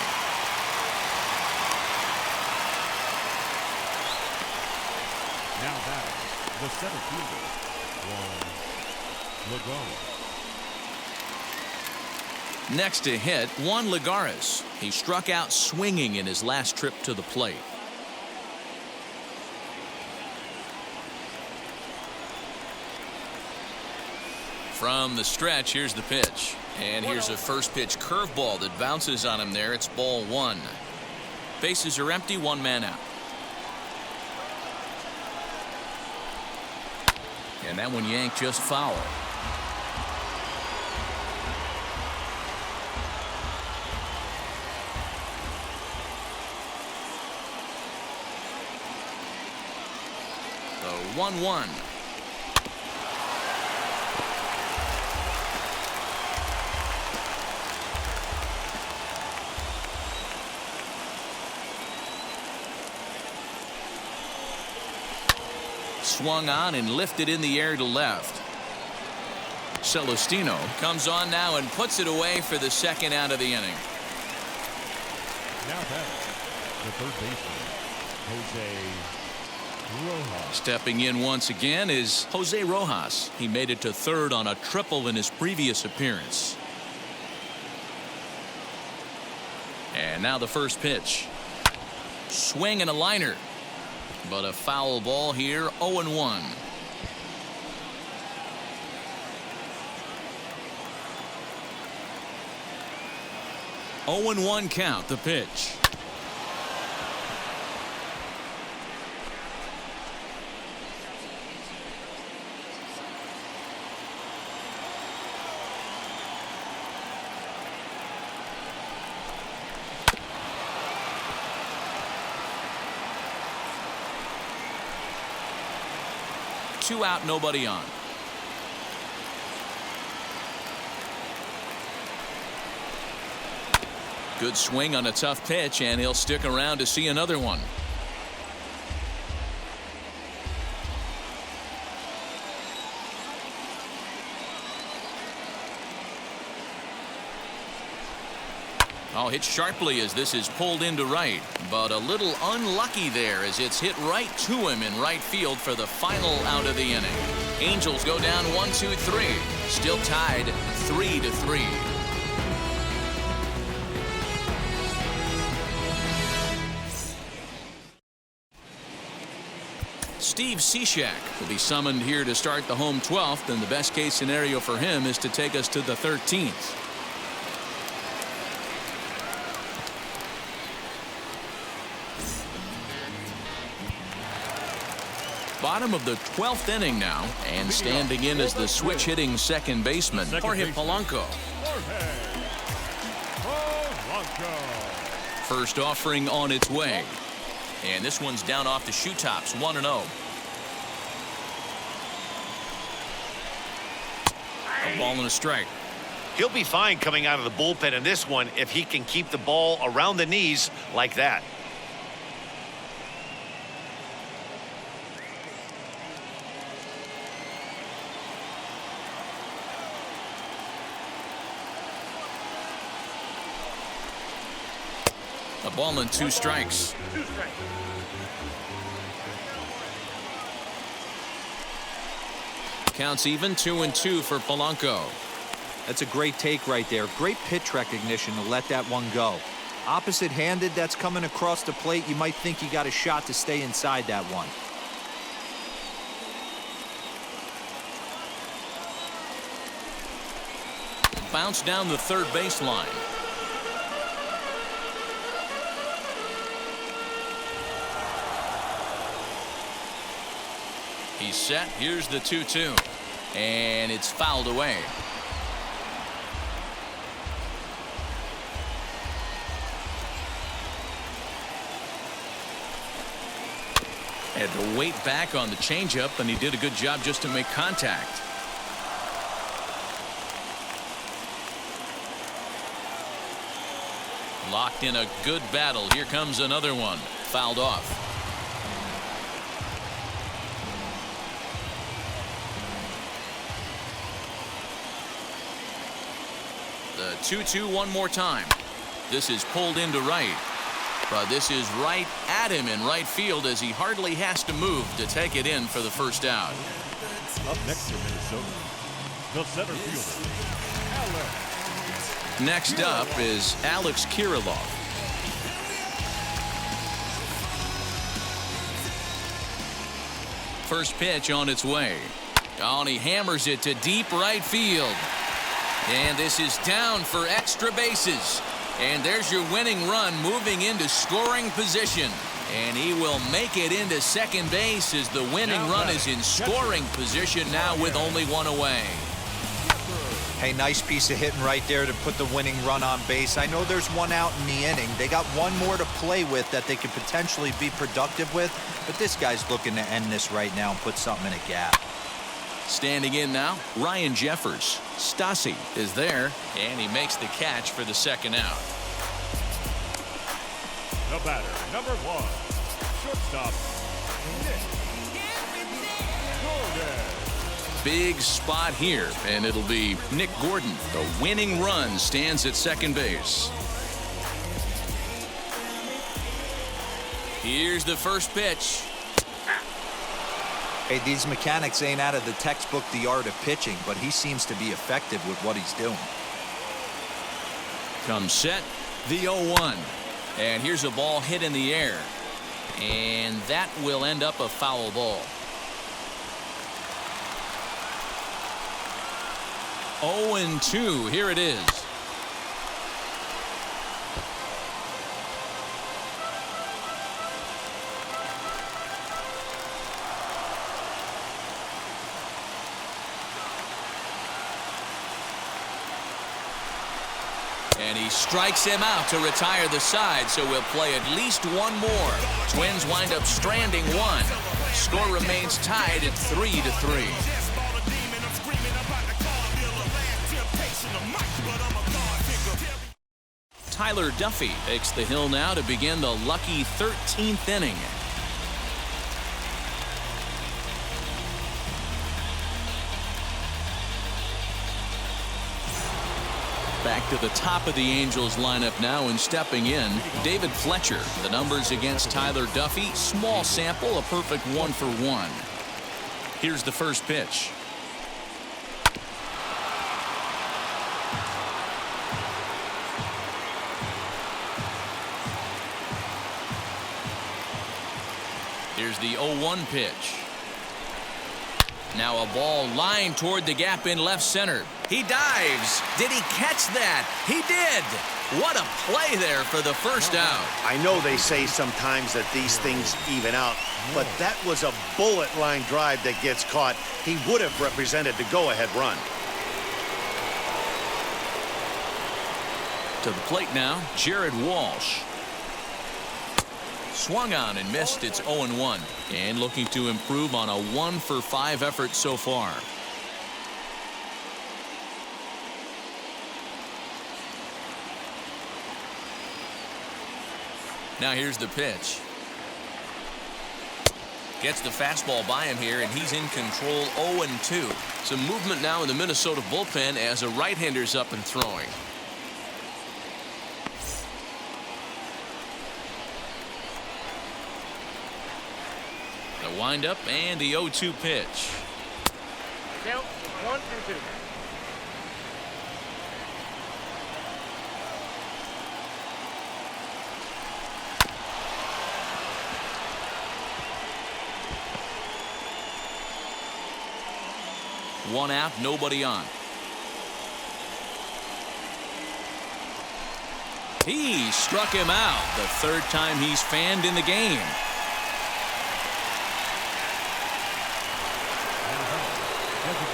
Now that the center fielder, Juan Lagares. Next to hit, Juan Lagares. He struck out swinging in his last trip to the plate. From the stretch, here's the pitch. And here's a first pitch curveball that bounces on him there. It's ball 1. Bases are empty, 1 man out. And that one yanked just foul. The 1-1. Swung on and lifted in the air to left. Celestino comes on now and puts it away for the second out of the inning. Now that the third baseman, Jose Rojas. Stepping in once again is Jose Rojas. He made it to third on a triple in his previous appearance. And now the first pitch. Swing and a liner. But a foul ball here, 0-1. Oh and 1 count, the pitch. Two out, nobody on. Good swing on a tough pitch, and he'll stick around to see another one. Oh, hit sharply as this is pulled into right, but a little unlucky there as it's hit right to him in right field for the final out of the inning. Angels go down 1-2-3, still tied 3-3. Steve Cishek will be summoned here to start the home 12th, and the best case scenario for him is to take us to the 13th. Bottom of the 12th inning now, and standing in as the switch hitting second baseman, Jorge Polanco. First offering on its way. And this one's down off the shoe tops, 1-0. A ball and a strike. He'll be fine coming out of the bullpen in this one if he can keep the ball around the knees like that. A ball and 2 strikes. Counts even, 2-2 for Polanco. That's a great take right there. Great pitch recognition to let that one go. Opposite-handed, that's coming across the plate. You might think you got a shot to stay inside that one. Bounce down the third baseline. He's set. Here's the 2-2. And it's fouled away. Had to wait back on the changeup, and he did a good job just to make contact. Locked in a good battle. Here comes another one. Fouled off. The 2-2 one more time. This is pulled into right. But this is right at him in right field as he hardly has to move to take it in for the first out. Up next for Minnesota, the center fielder, Alex. Next up is Alex Kirilloff. First pitch on its way. Oh, and he hammers it to deep right field. And this is down for extra bases. And there's your winning run moving into scoring position. And he will make it into second base as the winning run is in scoring position now with only one away. Hey, nice piece of hitting right there to put the winning run on base. I know there's one out in the inning. They got one more to play with that they could potentially be productive with. But this guy's looking to end this right now and put something in a gap. Standing in now, Ryan Jeffers. Stassi is there, and he makes the catch for the second out. The batter, number 1, shortstop, Nick Gordon. Big spot here, and it'll be Nick Gordon. The winning run stands at second base. Here's the first pitch. Hey, these mechanics ain't out of the textbook The Art of Pitching, but he seems to be effective with what he's doing. Comes set, the 0-1. And here's a ball hit in the air. And that will end up a foul ball. 0-2, here it is. And he strikes him out to retire the side, so we'll play at least one more. Twins wind up stranding one. Score remains tied at 3-3. Tyler Duffy takes the hill now to begin the lucky 13th inning. Back to the top of the Angels lineup now, and stepping in, David Fletcher. The numbers against Tyler Duffy, small sample, a perfect 1-for-1. Here's the first pitch. Here's the 0-1 pitch. Now a ball lined toward the gap in left center. He dives. Did he catch that? He did. What a play there for the first out. I know they say sometimes that these things even out, but that was a bullet line drive that gets caught. He would have represented the go-ahead run. To the plate now, Jared Walsh. Swung on and missed. It's 0-1. And looking to improve on a 1-for-5 effort so far. Now here's the pitch. Gets the fastball by him here, and he's in control. 0-2. Some movement now in the Minnesota bullpen as a right-hander's up and throwing. The windup and the 0-2 pitch. Count 1-2. One out, nobody on. He struck him out. The third time he's fanned in the game.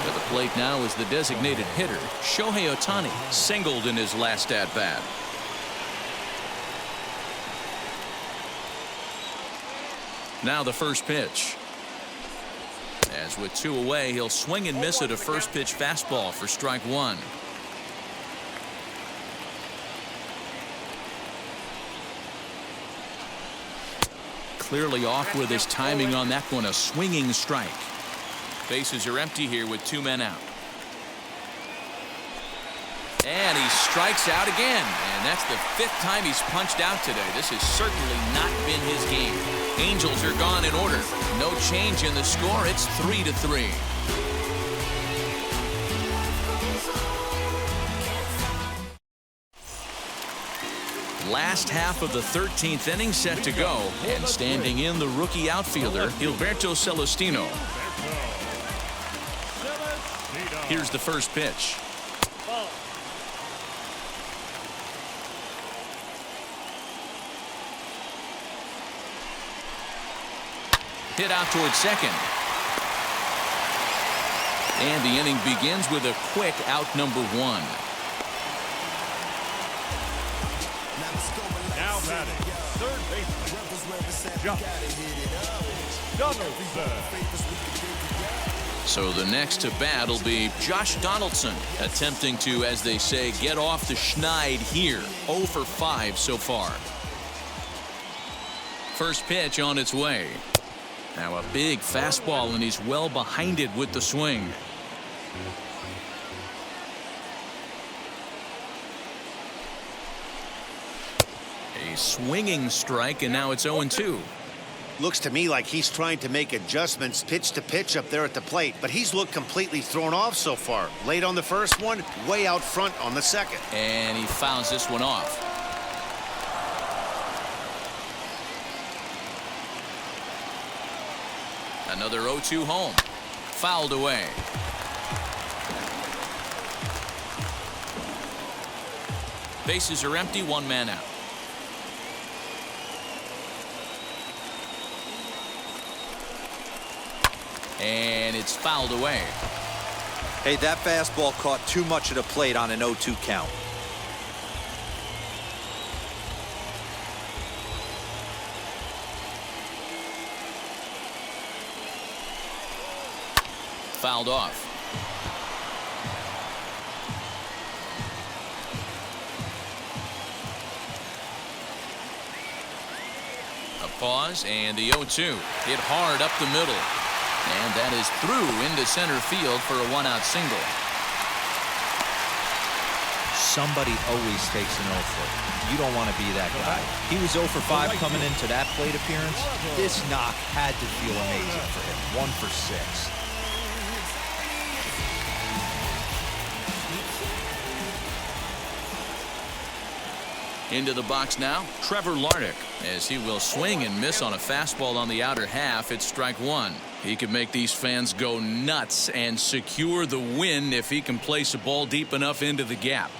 To the plate now is the designated hitter, Shohei Ohtani, singled in his last at-bat. Now the first pitch. As with 2 away, he'll swing and miss at a first pitch fastball for strike 1. Clearly off with his timing on that one, a swinging strike. Bases are empty here with 2 men out. And he strikes out again. And that's the 5th time he's punched out today. This has certainly not been his game. Angels are gone in order. No change in the score. It's 3-3. Last half of the 13th inning set to go. And standing in the rookie outfielder, Gilberto Celestino. Here's the first pitch. Hit out towards second. And the inning begins with a quick out number 1. Now batting, third baseman, Josh Donaldson. So the next to bat will be Josh Donaldson, attempting to, as they say, get off the schneid here. 0 for 5 so far. First pitch on its way. Now a big fastball, and he's well behind it with the swing. A swinging strike, and now it's 0-2. Looks to me like he's trying to make adjustments pitch to pitch up there at the plate, but he's looked completely thrown off so far. Late on the first one, way out front on the second. And he fouls this one off. Another 0-2 home. Fouled away. Bases are empty, 1 man out. And it's fouled away. Hey, that fastball caught too much of the plate on an 0-2 count. Fouled off. A pause and the 0-2 hit hard up the middle. And that is through into center field for a 1-out single. Somebody always takes an 0-for. You don't want to be that guy. He was 0 for 5 coming into that plate appearance. This knock had to feel amazing for him. 1 for 6. Into the box now, Trevor Larnach, as he will swing and miss on a fastball on the outer half. It's strike 1. He could make these fans go nuts and secure the win if he can place a ball deep enough into the gap.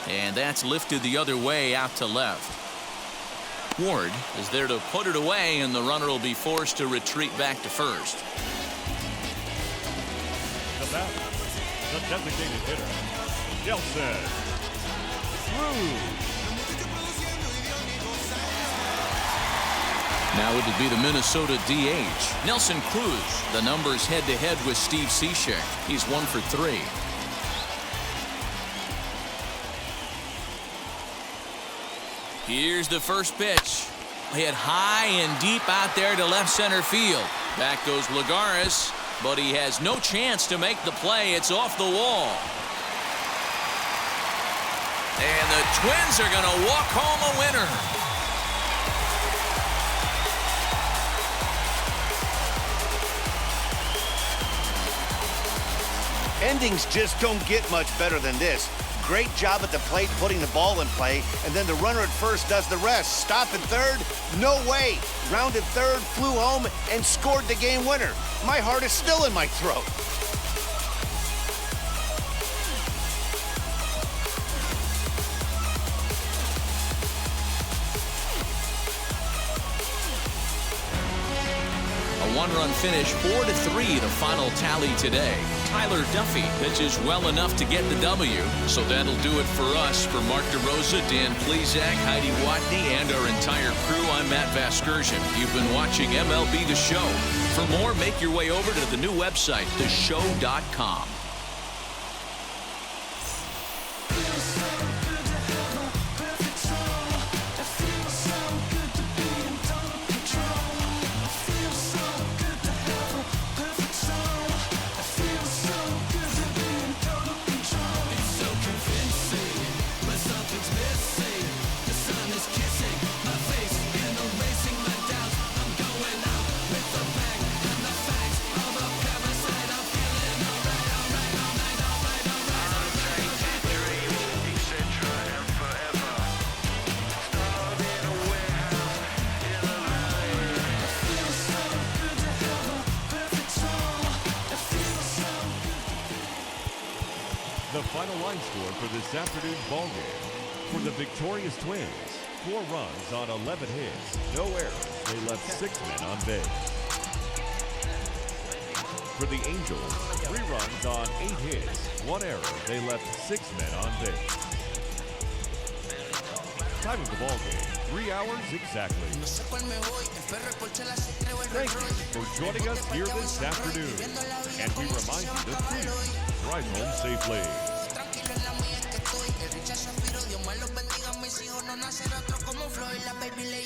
And that's lifted the other way out to left. Ward is there to put it away, and the runner will be forced to retreat back to first. The batter, the designated hitter, Nelson Cruz. Now it would be the Minnesota DH, Nelson Cruz. The numbers head-to-head with Steve Cishek. He's 1 for 3. Here's the first pitch. Hit high and deep out there to left center field. Back goes Lagares, but he has no chance to make the play. It's off the wall. And the Twins are going to walk home a winner. Endings just don't get much better than this. Great job at the plate putting the ball in play, and then the runner at first does the rest. Stop at third? No way. Rounded third, flew home, and scored the game winner. My heart is still in my throat. A one-run finish, 4-3, the final tally today. Tyler Duffy pitches well enough to get the W. So that'll do it for us. For Mark DeRosa, Dan Plesac, Heidi Watney, and our entire crew, I'm Matt Vasgersian. You've been watching MLB The Show. For more, make your way over to the new website, theshow.com. The final line score for this afternoon's ballgame. For the victorious Twins, 4 runs on 11 hits, no errors. They left 6 men on base. For the Angels, 3 runs on 8 hits, 1 error. They left 6 men on base. Time of the ballgame, 3 hours exactly. Thank you for joining us here this afternoon. And we remind you to please drive home safely. Tranquilo en la mía que estoy. El rechazo a Dios más los bendiga a mis hijos. No nacerá otro como Floyd. La baby le